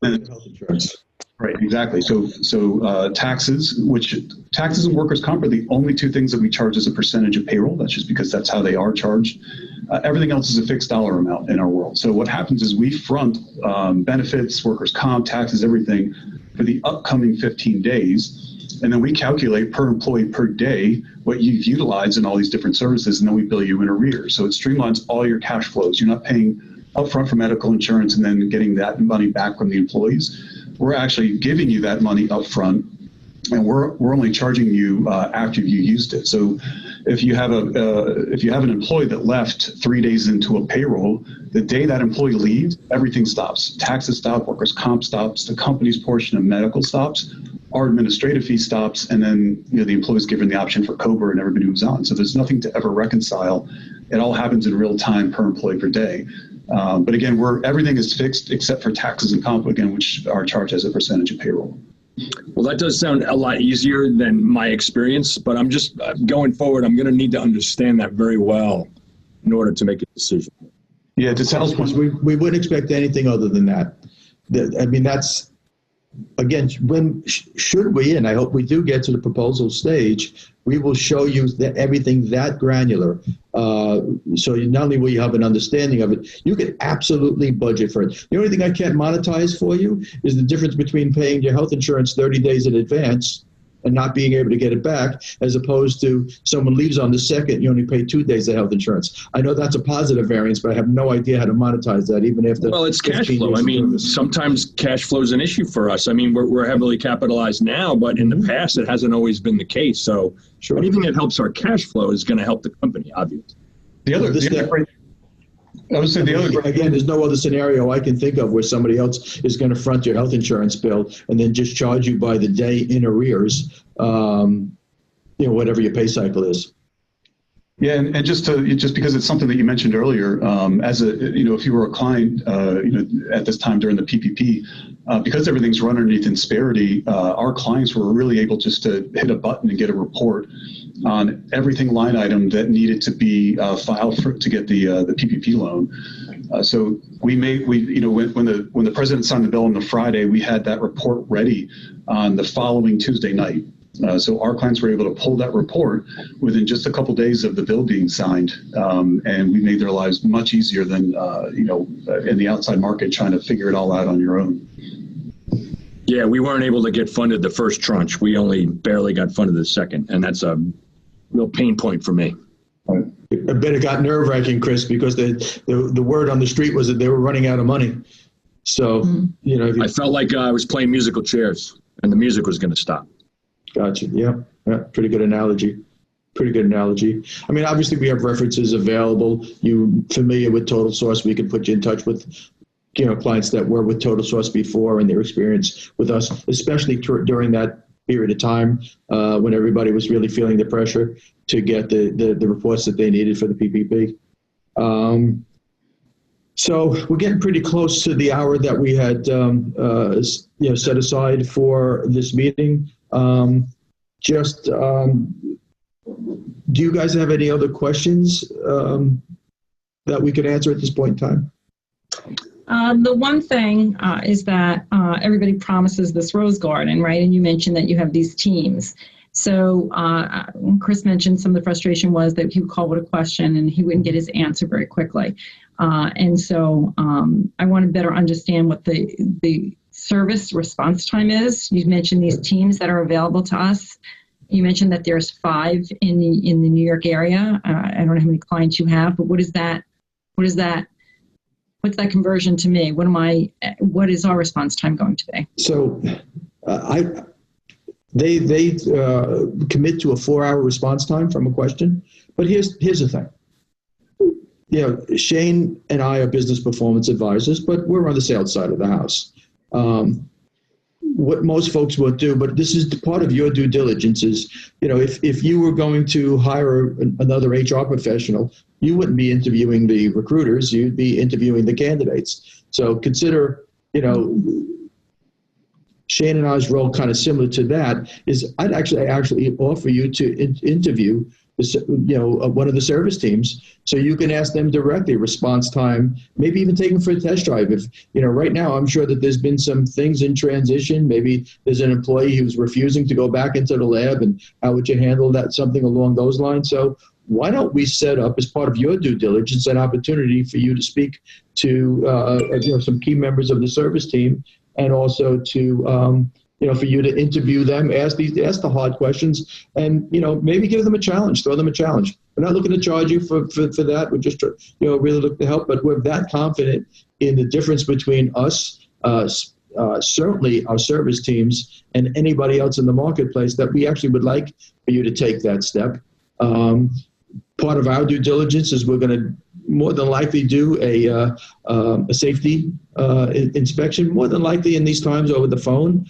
And, Health insurance. right, exactly. So taxes and workers' comp are the only two things that we charge as a percentage of payroll. That's just because that's how they are charged. Everything else is a fixed dollar amount in our world. So what happens is we front benefits, workers' comp, taxes, everything for the upcoming 15 days. And then we calculate per employee per day what you've utilized in all these different services, and then we bill you in arrears. So it streamlines all your cash flows. You're not paying upfront for medical insurance and then getting that money back from the employees. We're actually giving you that money upfront, and we're only charging you after you used it. So if you have an employee that left 3 days into a payroll, the day that employee leaves, everything stops. Taxes stop, workers' comp stops, the company's portion of medical stops, our administrative fee stops, and then the employee's given the option for COBRA and everybody moves on. So there's nothing to ever reconcile. It all happens in real time per employee per day. But again, everything is fixed except for taxes and comp, again, which are charged as a percentage of payroll. Well, that does sound a lot easier than my experience, but I'm just going forward, I'm going to need to understand that very well in order to make a decision. Yeah, to Sal's point, We wouldn't expect anything other than that. I mean, that's, again, should we, and I hope we do get to the proposal stage, we will show you everything that granular. So not only will you have an understanding of it, you can absolutely budget for it. The only thing I can't monetize for you is the difference between paying your health insurance 30 days in advance and not being able to get it back, as opposed to someone leaves on the 2nd, you only pay 2 days of health insurance. I know that's a positive variance, but I have no idea how to monetize that, even if Well, it's cash flow. I mean, sometimes cash flow is an issue for us. I mean, we're heavily capitalized now, but in the past, it hasn't always been the case. So Sure. anything that helps our cash flow is going to help the company, obviously. Again, there's no other scenario I can think of where somebody else is going to front your health insurance bill and then just charge you by the day in arrears, whatever your pay cycle is. Yeah, and just because it's something that you mentioned earlier, if you were a client, at this time during the PPP, because everything's run underneath Insperity, our clients were really able just to hit a button and get a report on everything line item that needed to be filed to get the PPP loan. So when the president signed the bill on the Friday, we had that report ready on the following Tuesday night. So our clients were able to pull that report within just a couple days of the bill being signed, and we made their lives much easier than in the outside market trying to figure it all out on your own. Yeah, we weren't able to get funded the first tranche. We only barely got funded the second, and that's a real pain point for me. I bet it got nerve-wracking, Chris, because the word on the street was that they were running out of money. So, I felt like I was playing musical chairs, and the music was going to stop. Gotcha. Yeah. Pretty good analogy. I mean, obviously we have references available. You familiar with Total Source? We can put you in touch with, clients that were with Total Source before and their experience with us, especially during that period of time when everybody was really feeling the pressure to get the reports that they needed for the PPP. So we're getting pretty close to the hour that we had set aside for this meeting. Do you guys have any other questions that we could answer at this point in time? The one thing is that everybody promises this rose garden, right? And you mentioned that you have these teams. So Chris mentioned some of the frustration was that he would call with a question and he wouldn't get his answer very quickly. And so I want to better understand what the service response time is. You mentioned these teams that are available to us. You mentioned that there's 5 in the New York area. I don't know how many clients you have, but what's that conversion to me? What is our response time going to be? So they commit to a 4-hour response time from a question. But here's the thing. Shane and I are business performance advisors, but we're on the sales side of the house. What most folks will do, but this is part of your due diligence is, if you were going to hire another HR professional, you wouldn't be interviewing the recruiters, you'd be interviewing the candidates. So consider, Shane and I's role kind of similar to that is I'd actually offer you to interview one of the service teams, so you can ask them directly response time, maybe even take them for a test drive. If, right now, I'm sure that there's been some things in transition. Maybe there's an employee who's refusing to go back into the lab, and how would you handle that, something along those lines? So why don't we set up, as part of your due diligence, an opportunity for you to speak to some key members of the service team, and also to for you to interview them, ask the hard questions, and maybe give them a challenge, throw them a challenge. We're not looking to charge you for that. We're just really looking to help. But we're that confident in the difference between us, certainly our service teams, and anybody else in the marketplace, that we actually would like for you to take that step. Part of our due diligence is we're going to more than likely do a safety inspection, more than likely in these times over the phone.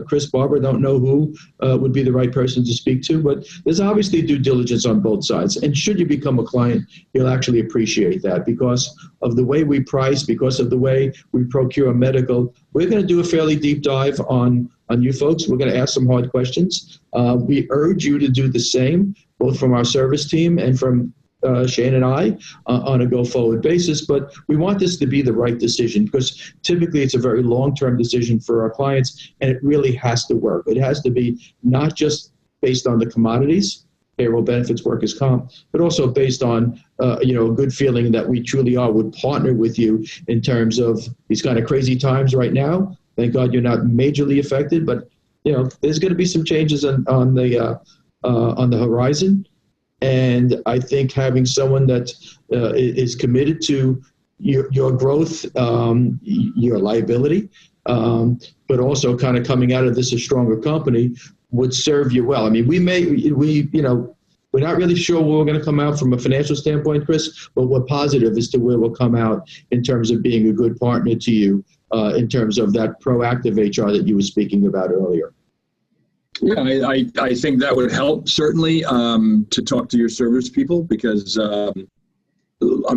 Chris Barber, don't know who would be the right person to speak to, but there's obviously due diligence on both sides. And should you become a client, you'll actually appreciate that because of the way we price, because of the way we procure medical. We're going to do a fairly deep dive on you folks. We're going to ask some hard questions. We urge you to do the same, both from our service team and from Shane and I on a go-forward basis, but we want this to be the right decision because typically it's a very long-term decision for our clients, and it really has to work. It has to be not just based on the commodities, payroll, benefits, workers' comp, but also based on a good feeling that we truly would partner with you in terms of these kind of crazy times right now. Thank God you're not majorly affected, but there's going to be some changes on the horizon. And I think having someone that is committed to your growth, your liability, but also kind of coming out of this a stronger company would serve you well. I mean, we're not really sure where we're going to come out from a financial standpoint, Chris, but we're positive as to where we'll come out in terms of being a good partner to you, in terms of that proactive HR that you were speaking about earlier. Yeah, I think that would help, certainly, to talk to your service people because I'm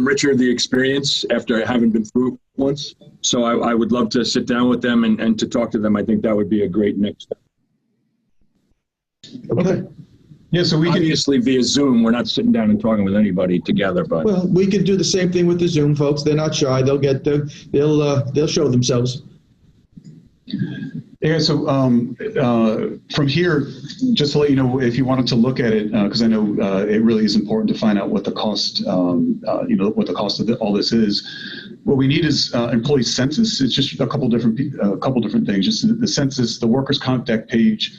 richer of the experience after having been through it once. So I would love to sit down with them and to talk to them. I think that would be a great next step. Okay. Yeah, so we can obviously via Zoom. We're not sitting down and talking with anybody together, but well, we can do the same thing with the Zoom folks. They're not shy. They'll show themselves. Yeah, so from here, just to let you know, if you wanted to look at it, because I know it really is important to find out what the cost, what the cost of all this is. What we need is employee census. It's just a couple different things. Just the census, the workers' contact page,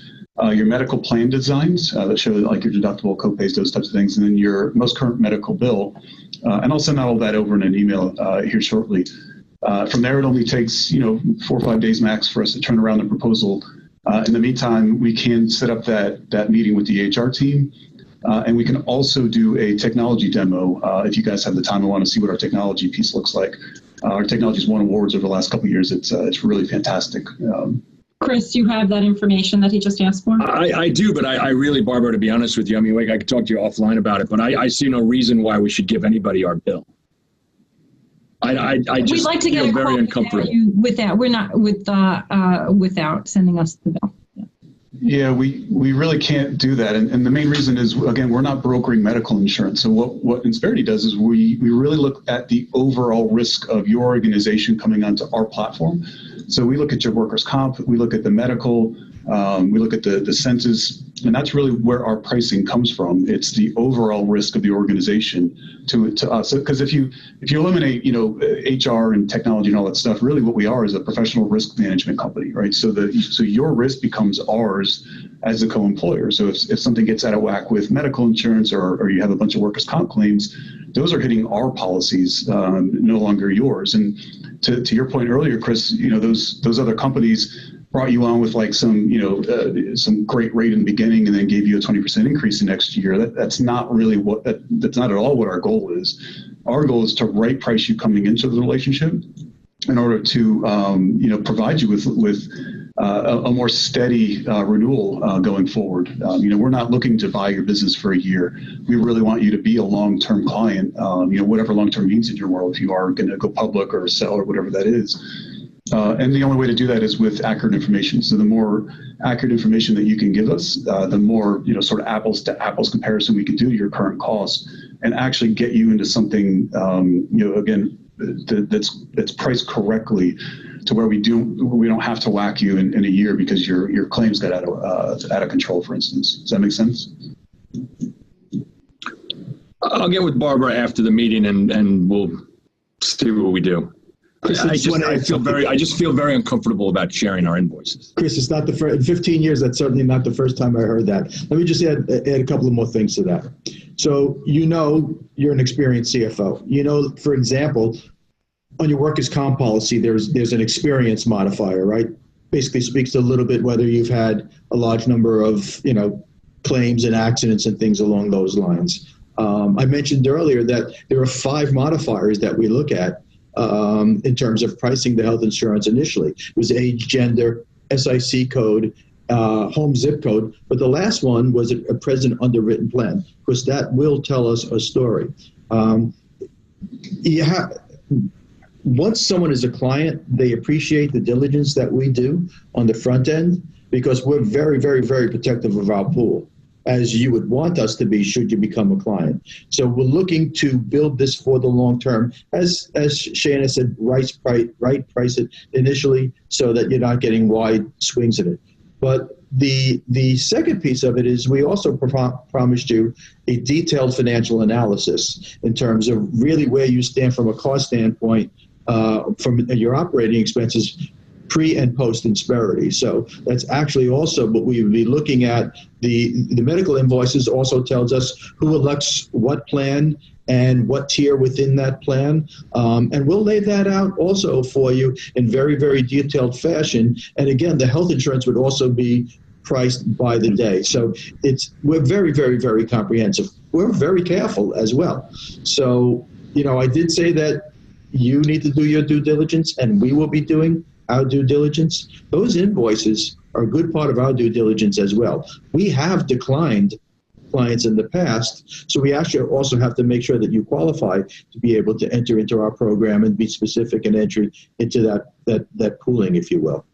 your medical plan designs that show like your deductible, copays, those types of things, and then your most current medical bill. And I'll send all that over in an email here shortly. From there, it only takes 4 or 5 days max for us to turn around the proposal. In the meantime, we can set up that meeting with the HR team, and we can also do a technology demo if you guys have the time and want to see what our technology piece looks like. Our technology's won awards over the last couple of years. It's really fantastic. Chris, you have that information that he just asked for? I do, but I really, Barbara, to be honest with you, I mean, like, I could talk to you offline about it, but I see no reason why we should give anybody our bill. I just We'd like to get feel a very quote uncomfortable. without sending us the bill. Yeah, we really can't do that. And the main reason is, again, we're not brokering medical insurance. So what Insperity does is we really look at the overall risk of your organization coming onto our platform. So we look at your workers' comp, we look at the medical, we look at the census, and that's really where our pricing comes from. It's the overall risk of the organization to us. Because if you eliminate, HR and technology and all that stuff, really what we are is a professional risk management company, right? So your risk becomes ours as a co-employer. So if something gets out of whack with medical insurance or you have a bunch of workers' comp claims, those are hitting our policies, no longer yours. And to your point earlier, Chris, those other companies brought you on with like some great rate in the beginning and then gave you a 20% increase the next year. That's not really that's not at all what our goal is. Our goal is to right price you coming into the relationship in order to provide you with a more steady renewal going forward. We're not looking to buy your business for a year. We really want you to be a long-term client, whatever long-term means in your world, if you are going to go public or sell or whatever that is. And the only way to do that is with accurate information. So the more accurate information that you can give us, the more, sort of apples to apples comparison we can do to your current costs and actually get you into something, again, that's priced correctly to where we don't have to whack you in a year because your claims got out of control, for instance. Does that make sense? I'll get with Barbara after the meeting and we'll see what we do. Chris, I just feel very uncomfortable about sharing our invoices. Chris, it's not the first, in 15 years, that's certainly not the first time I heard that. Let me just add a couple of more things to that. So, you're an experienced CFO. For example, on your workers' comp policy, there's an experience modifier, right? Basically speaks to a little bit whether you've had a large number of, claims and accidents and things along those lines. I mentioned earlier that there are 5 modifiers that we look at in terms of pricing the health insurance initially. It was age, gender, SIC code, home zip code, but the last one was a present underwritten plan, because that will tell us a story. Once someone is a client, they appreciate the diligence that we do on the front end, because we're very, very, very protective of our pool, as you would want us to be should you become a client. So we're looking to build this for the long term. As Shana said, right price it initially so that you're not getting wide swings in it. But the second piece of it is we also promised you a detailed financial analysis in terms of really where you stand from a cost standpoint from your operating expenses pre and post Insperity. So that's actually also what we would be looking at. The medical invoices also tells us who elects what plan and what tier within that plan. And we'll lay that out also for you in very, very detailed fashion. And again, the health insurance would also be priced by the day. So we're very, very, very comprehensive. We're very careful as well. So, I did say that you need to do your due diligence and we will be doing our due diligence. Those invoices are a good part of our due diligence as well. We have declined clients in the past, so we actually also have to make sure that you qualify to be able to enter into our program and be specific in entry into that pooling, if you will.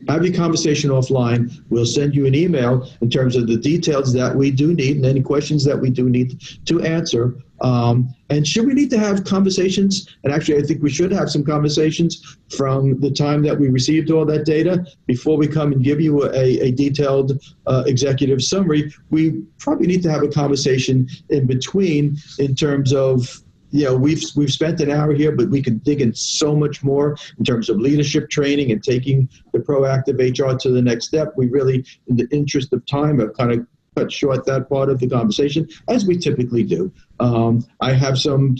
Have your conversation offline. We'll send you an email in terms of the details that we do need and any questions that we do need to answer. And should we need to have conversations, and actually I think we should have some conversations from the time that we received all that data before we come and give you a detailed executive summary, we probably need to have a conversation in between in terms of, we've spent an hour here, but we could dig in so much more in terms of leadership training and taking the proactive HR to the next step. We really, in the interest of time, have kind of cut short that part of the conversation, as we typically do. I have some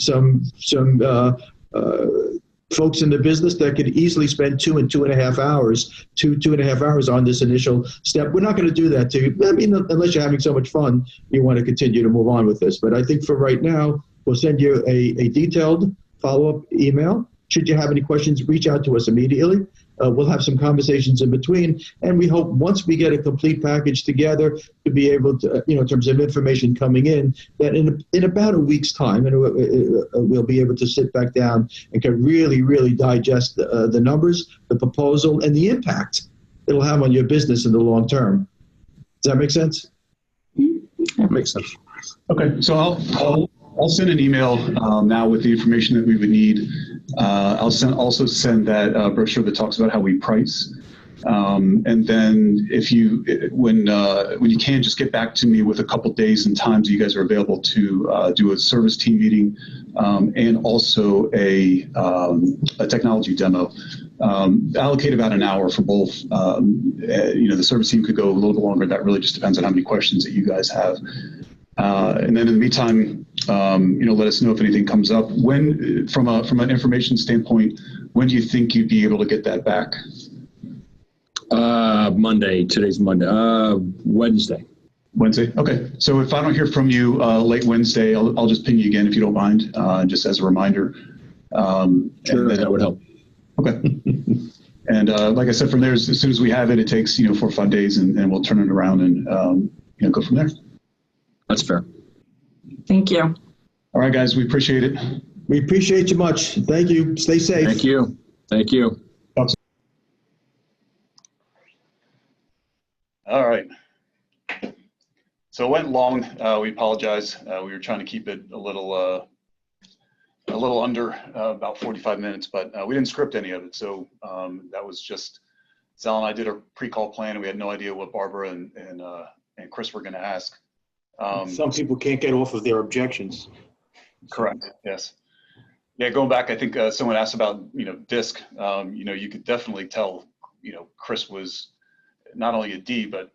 folks in the business that could easily spend 2.5 hours on this initial step. We're not going to do that to you. I mean, unless you're having so much fun, you want to continue to move on with this. But I think for right now, we'll send you a detailed follow-up email. Should you have any questions, reach out to us immediately. We'll have some conversations in between, and we hope once we get a complete package together to be able to, in terms of information coming in, that in about a week's time, and we'll be able to sit back down and can really digest the numbers, the proposal, and the impact it'll have on your business in the long term. Does that make sense? That makes sense. Okay, so I'll send an email now with the information that we would need. I'll also send that brochure that talks about how we price. And then when you can, just get back to me with a couple days and times you guys are available to do a service team meeting and also a technology demo. Allocate about an hour for both. The service team could go a little bit longer. That really just depends on how many questions that you guys have. And then in the meantime, let us know if anything comes up. When, from an information standpoint, when do you think you'd be able to get that back? Monday. Today's Monday. Wednesday. Wednesday. Okay. So if I don't hear from you late Wednesday, I'll just ping you again if you don't mind, just as a reminder. Sure, that would help. Okay. And like I said, from there, as soon as we have it, it takes 4 or 5 days, and we'll turn it around and go from there. That's fair. Thank you. All right, guys, we appreciate it. We appreciate you much. Thank you. Stay safe. Thank you. Thank you. All right. So it went long. We apologize. We were trying to keep it a little under about 45 minutes, but we didn't script any of it. So that was just Sal and I did a pre-call plan, and we had no idea what Barbara and Chris were going to ask. Some people can't get off of their objections. Correct. Yes. Yeah. Going back, I think someone asked about DISC. You could definitely tell Chris was not only a D, but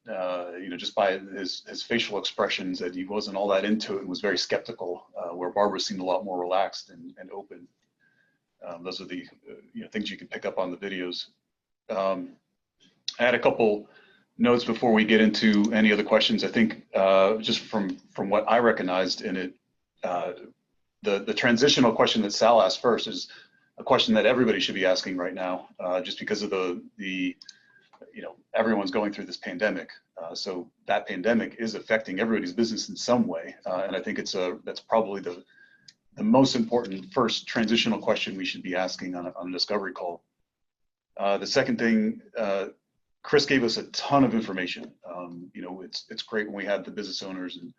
just by his facial expressions, that he wasn't all that into it and was very skeptical. Where Barbara seemed a lot more relaxed and open. Those are the things you can pick up on the videos. I had a couple notes before we get into any other questions. I think just from what I recognized in it, the transitional question that Sal asked first is a question that everybody should be asking right now, just because of the everyone's going through this pandemic. So that pandemic is affecting everybody's business in some way, and I think that's probably the most important first transitional question we should be asking on a discovery call. The second thing. Chris gave us a ton of information. It's great when we have the business owners and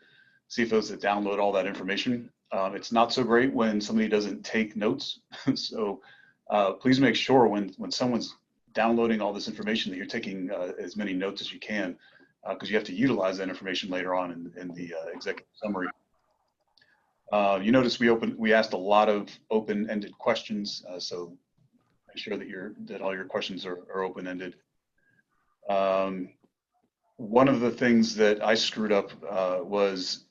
CFOs that download all that information. It's not so great when somebody doesn't take notes. So please make sure when someone's downloading all this information that you're taking as many notes as you can, because you have to utilize that information later on in the executive summary. You notice we asked a lot of open-ended questions, so make sure that all your questions are open-ended. One of the things that I screwed up was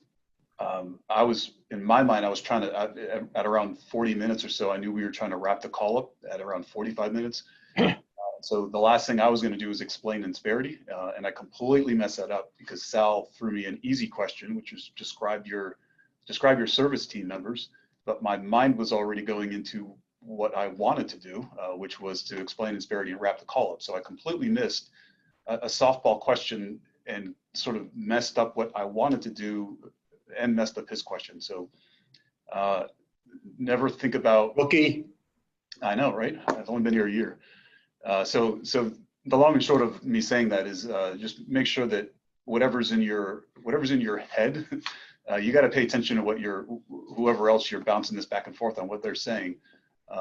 in my mind, I was trying to, at around 40 minutes or so, I knew we were trying to wrap the call up at around 45 minutes. So the last thing I was going to do was explain Insperity, and I completely messed that up because Sal threw me an easy question, which was describe your service team members, but my mind was already going into what I wanted to do, which was to explain Insperity and wrap the call up. So I completely missed a softball question and sort of messed up what I wanted to do and messed up his question. So never think about. Okay. I know, right? I've only been here a year. So the long and short of me saying that is just make sure that whatever's in your head, you got to pay attention to whoever else you're bouncing this back and forth on what they're saying,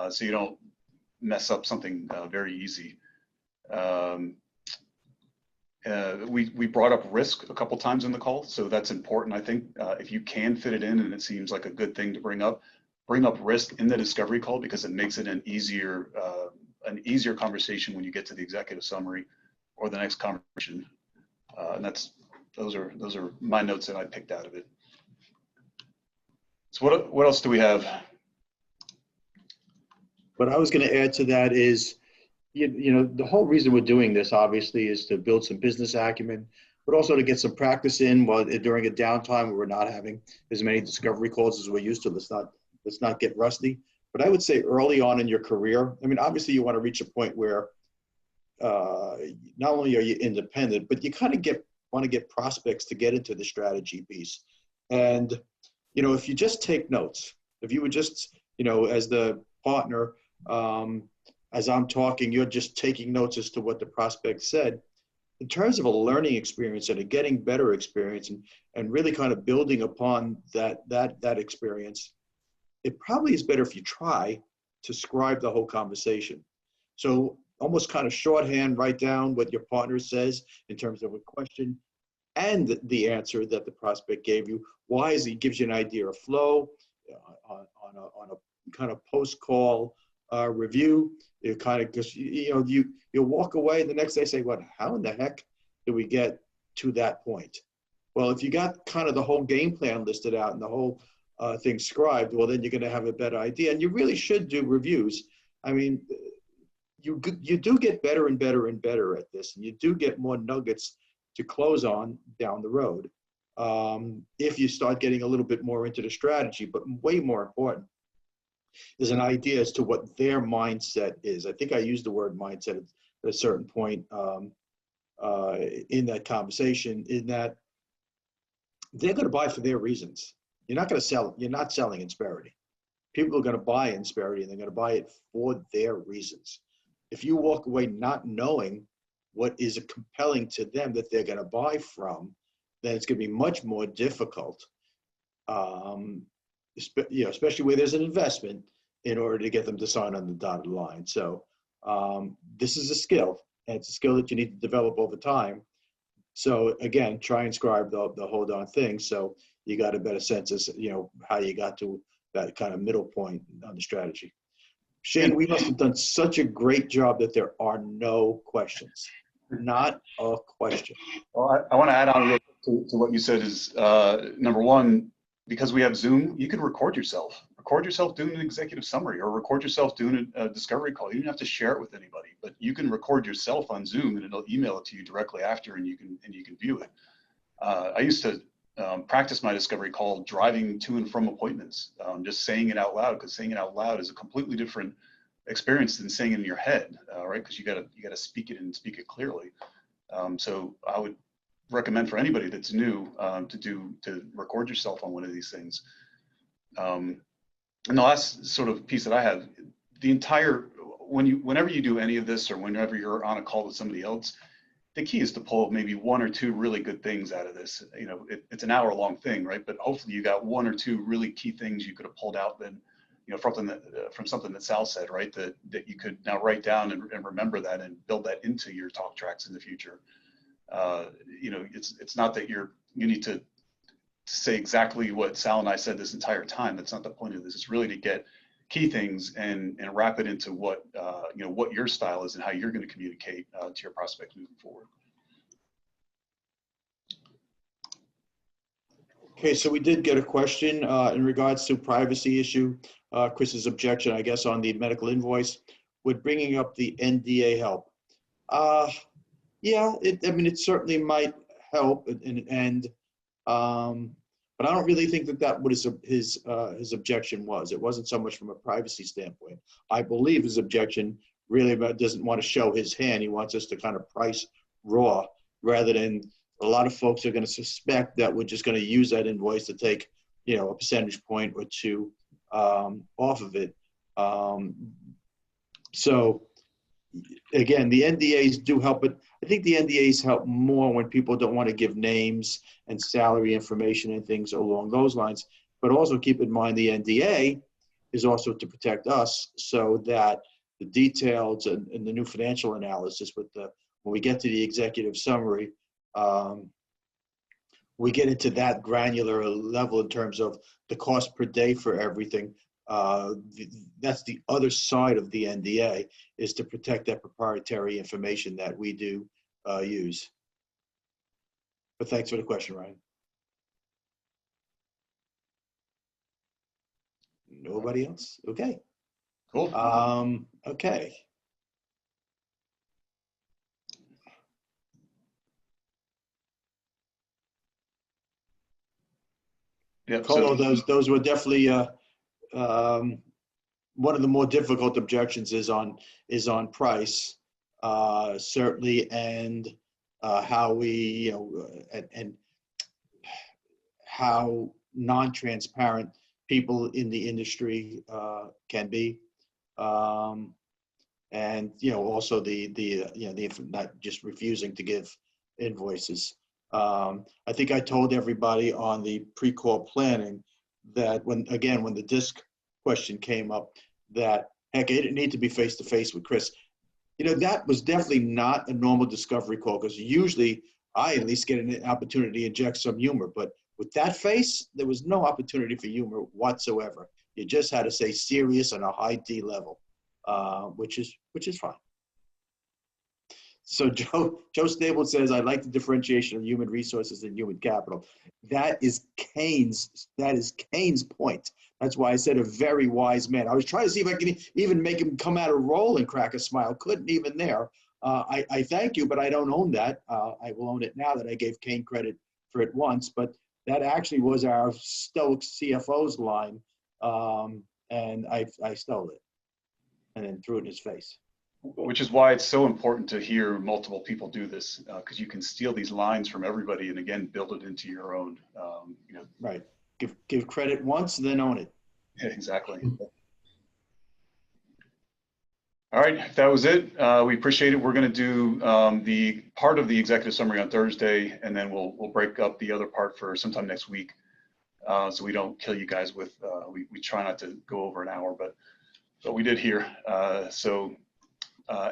so you don't mess up something very easy. We brought up risk a couple times in the call, so that's important. I think if you can fit it in, and it seems like a good thing to bring up risk in the discovery call, because it makes it an easier conversation when you get to the executive summary or the next conversation. And those are my notes that I picked out of it. So what else do we have? What I was going to add to that is, the whole reason we're doing this obviously is to build some business acumen, but also to get some practice in during a downtime where we're not having as many discovery calls as we're used to. Let's not get rusty. But I would say early on in your career, I mean, obviously you want to reach a point where not only are you independent, but you kind of want to get prospects to get into the strategy piece. And, if you just take notes, if you would just, as the partner, as I'm talking, you're just taking notes as to what the prospect said. In terms of a learning experience and a getting better experience and really kind of building upon that experience, it probably is better if you try to scribe the whole conversation. So almost kind of shorthand, write down what your partner says in terms of a question and the answer that the prospect gave you. Why is he gives you an idea of flow on a kind of post-call review. It kind of, because you'll walk away the next day say, what, how in the heck did we get to that point? Well, if you got kind of the whole game plan listed out and the whole thing scribed, well, then you're going to have a better idea. And you really should do reviews. I mean, you do get better and better and better at this, and you do get more nuggets to close on down the road if you start getting a little bit more into the strategy. But way more important is an idea as to what their mindset is. I think I used the word mindset at a certain point in that conversation, in that they're going to buy for their reasons. You're not going to sell. You're not selling Insperity. People are going to buy Insperity, and they're going to buy it for their reasons. If you walk away not knowing what is compelling to them that they're going to buy from, then it's going to be much more difficult, especially where there's an investment, in order to get them to sign on the dotted line. So this is a skill, and it's a skill that you need to develop over time. So again, try and scribe the whole darn thing, so you got a better sense as how you got to that kind of middle point on the strategy. Shane, we must have done such a great job that there are no questions. Not a question. Well, I want to add on real quick to what you said is, number one, because we have Zoom, you can record yourself. Record yourself doing an executive summary, or record yourself doing a discovery call. You don't have to share it with anybody, but you can record yourself on Zoom, and it'll email it to you directly after, and you can view it. I used to practice my discovery call driving to and from appointments, just saying it out loud, because saying it out loud is a completely different experience than saying it in your head, right? Because you gotta speak it and speak it clearly. So I would recommend for anybody that's new to record yourself on one of these things. And the last sort of piece that I have, whenever you do any of this, or whenever you're on a call with somebody else, the key is to pull maybe one or two really good things out of this. It's an hour-long thing, right? But hopefully you got one or two really key things you could have pulled out then, from something that Sal said, right? That you could now write down and remember that and build that into your talk tracks in the future. It's not that you need to say exactly what Sal and I said this entire time. That's not the point of this. It's really to get key things and wrap it into what your style is and how you're going to communicate to your prospects moving forward. Okay, so we did get a question in regards to privacy issue. Chris's objection, I guess, on the medical invoice, would bringing up the NDA help? Yeah, it certainly might help, but I don't really think that what his objection was. It wasn't so much from a privacy standpoint. I believe his objection really doesn't want to show his hand. He wants us to kind of price raw, rather than a lot of folks are going to suspect that we're just going to use that invoice to take, a percentage point or two off of it. So again, the NDAs do help, but I think the NDAs help more when people don't want to give names and salary information and things along those lines. But also keep in mind the NDA is also to protect us, so that the details and the new financial analysis when we get to the executive summary, we get into that granular level in terms of the cost per day for everything. That's the other side of the NDA, is to protect that proprietary information that we do use. But thanks for the question, Ryan. Nobody else? Okay. Cool. Okay. Yeah. Colo, those were definitely one of the more difficult objections is on price. certainly, and how we, you know, and how non-transparent people in the industry can be. And, you know, also not just refusing to give invoices. I think I told everybody on the pre-call planning that when the disc question came up, that heck, it didn't need to be face-to-face with Chris. You know, that was definitely not a normal discovery call, because usually I at least get an opportunity to inject some humor, but with that face, there was no opportunity for humor whatsoever. You just had to say serious on a high D level, which is fine. So Joe Stable says, I like the differentiation of human resources and human capital. That is Keynes' point. That's why I said a very wise man. I was trying to see if I could even make him come out of roll and crack a smile. Couldn't even there. I thank you, but I don't own that. I will own it now that I gave Kane credit for it once, but that actually was our stoic CFO's line. And I stole it and then threw it in his face. Which is why it's so important to hear multiple people do this, because you can steal these lines from everybody and again build it into your own. You know. Right. Give credit once, then own it. Yeah, exactly. All right, that was it. We appreciate it. We're going to do the part of the executive summary on Thursday, and then we'll break up the other part for sometime next week, so we don't kill you guys with. We try not to go over an hour, but we did here.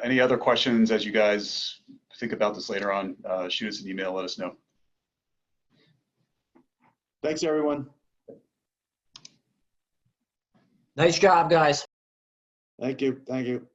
Any other questions as you guys think about this later on, shoot us an email, let us know. Thanks, everyone. Nice job, guys. Thank you. Thank you.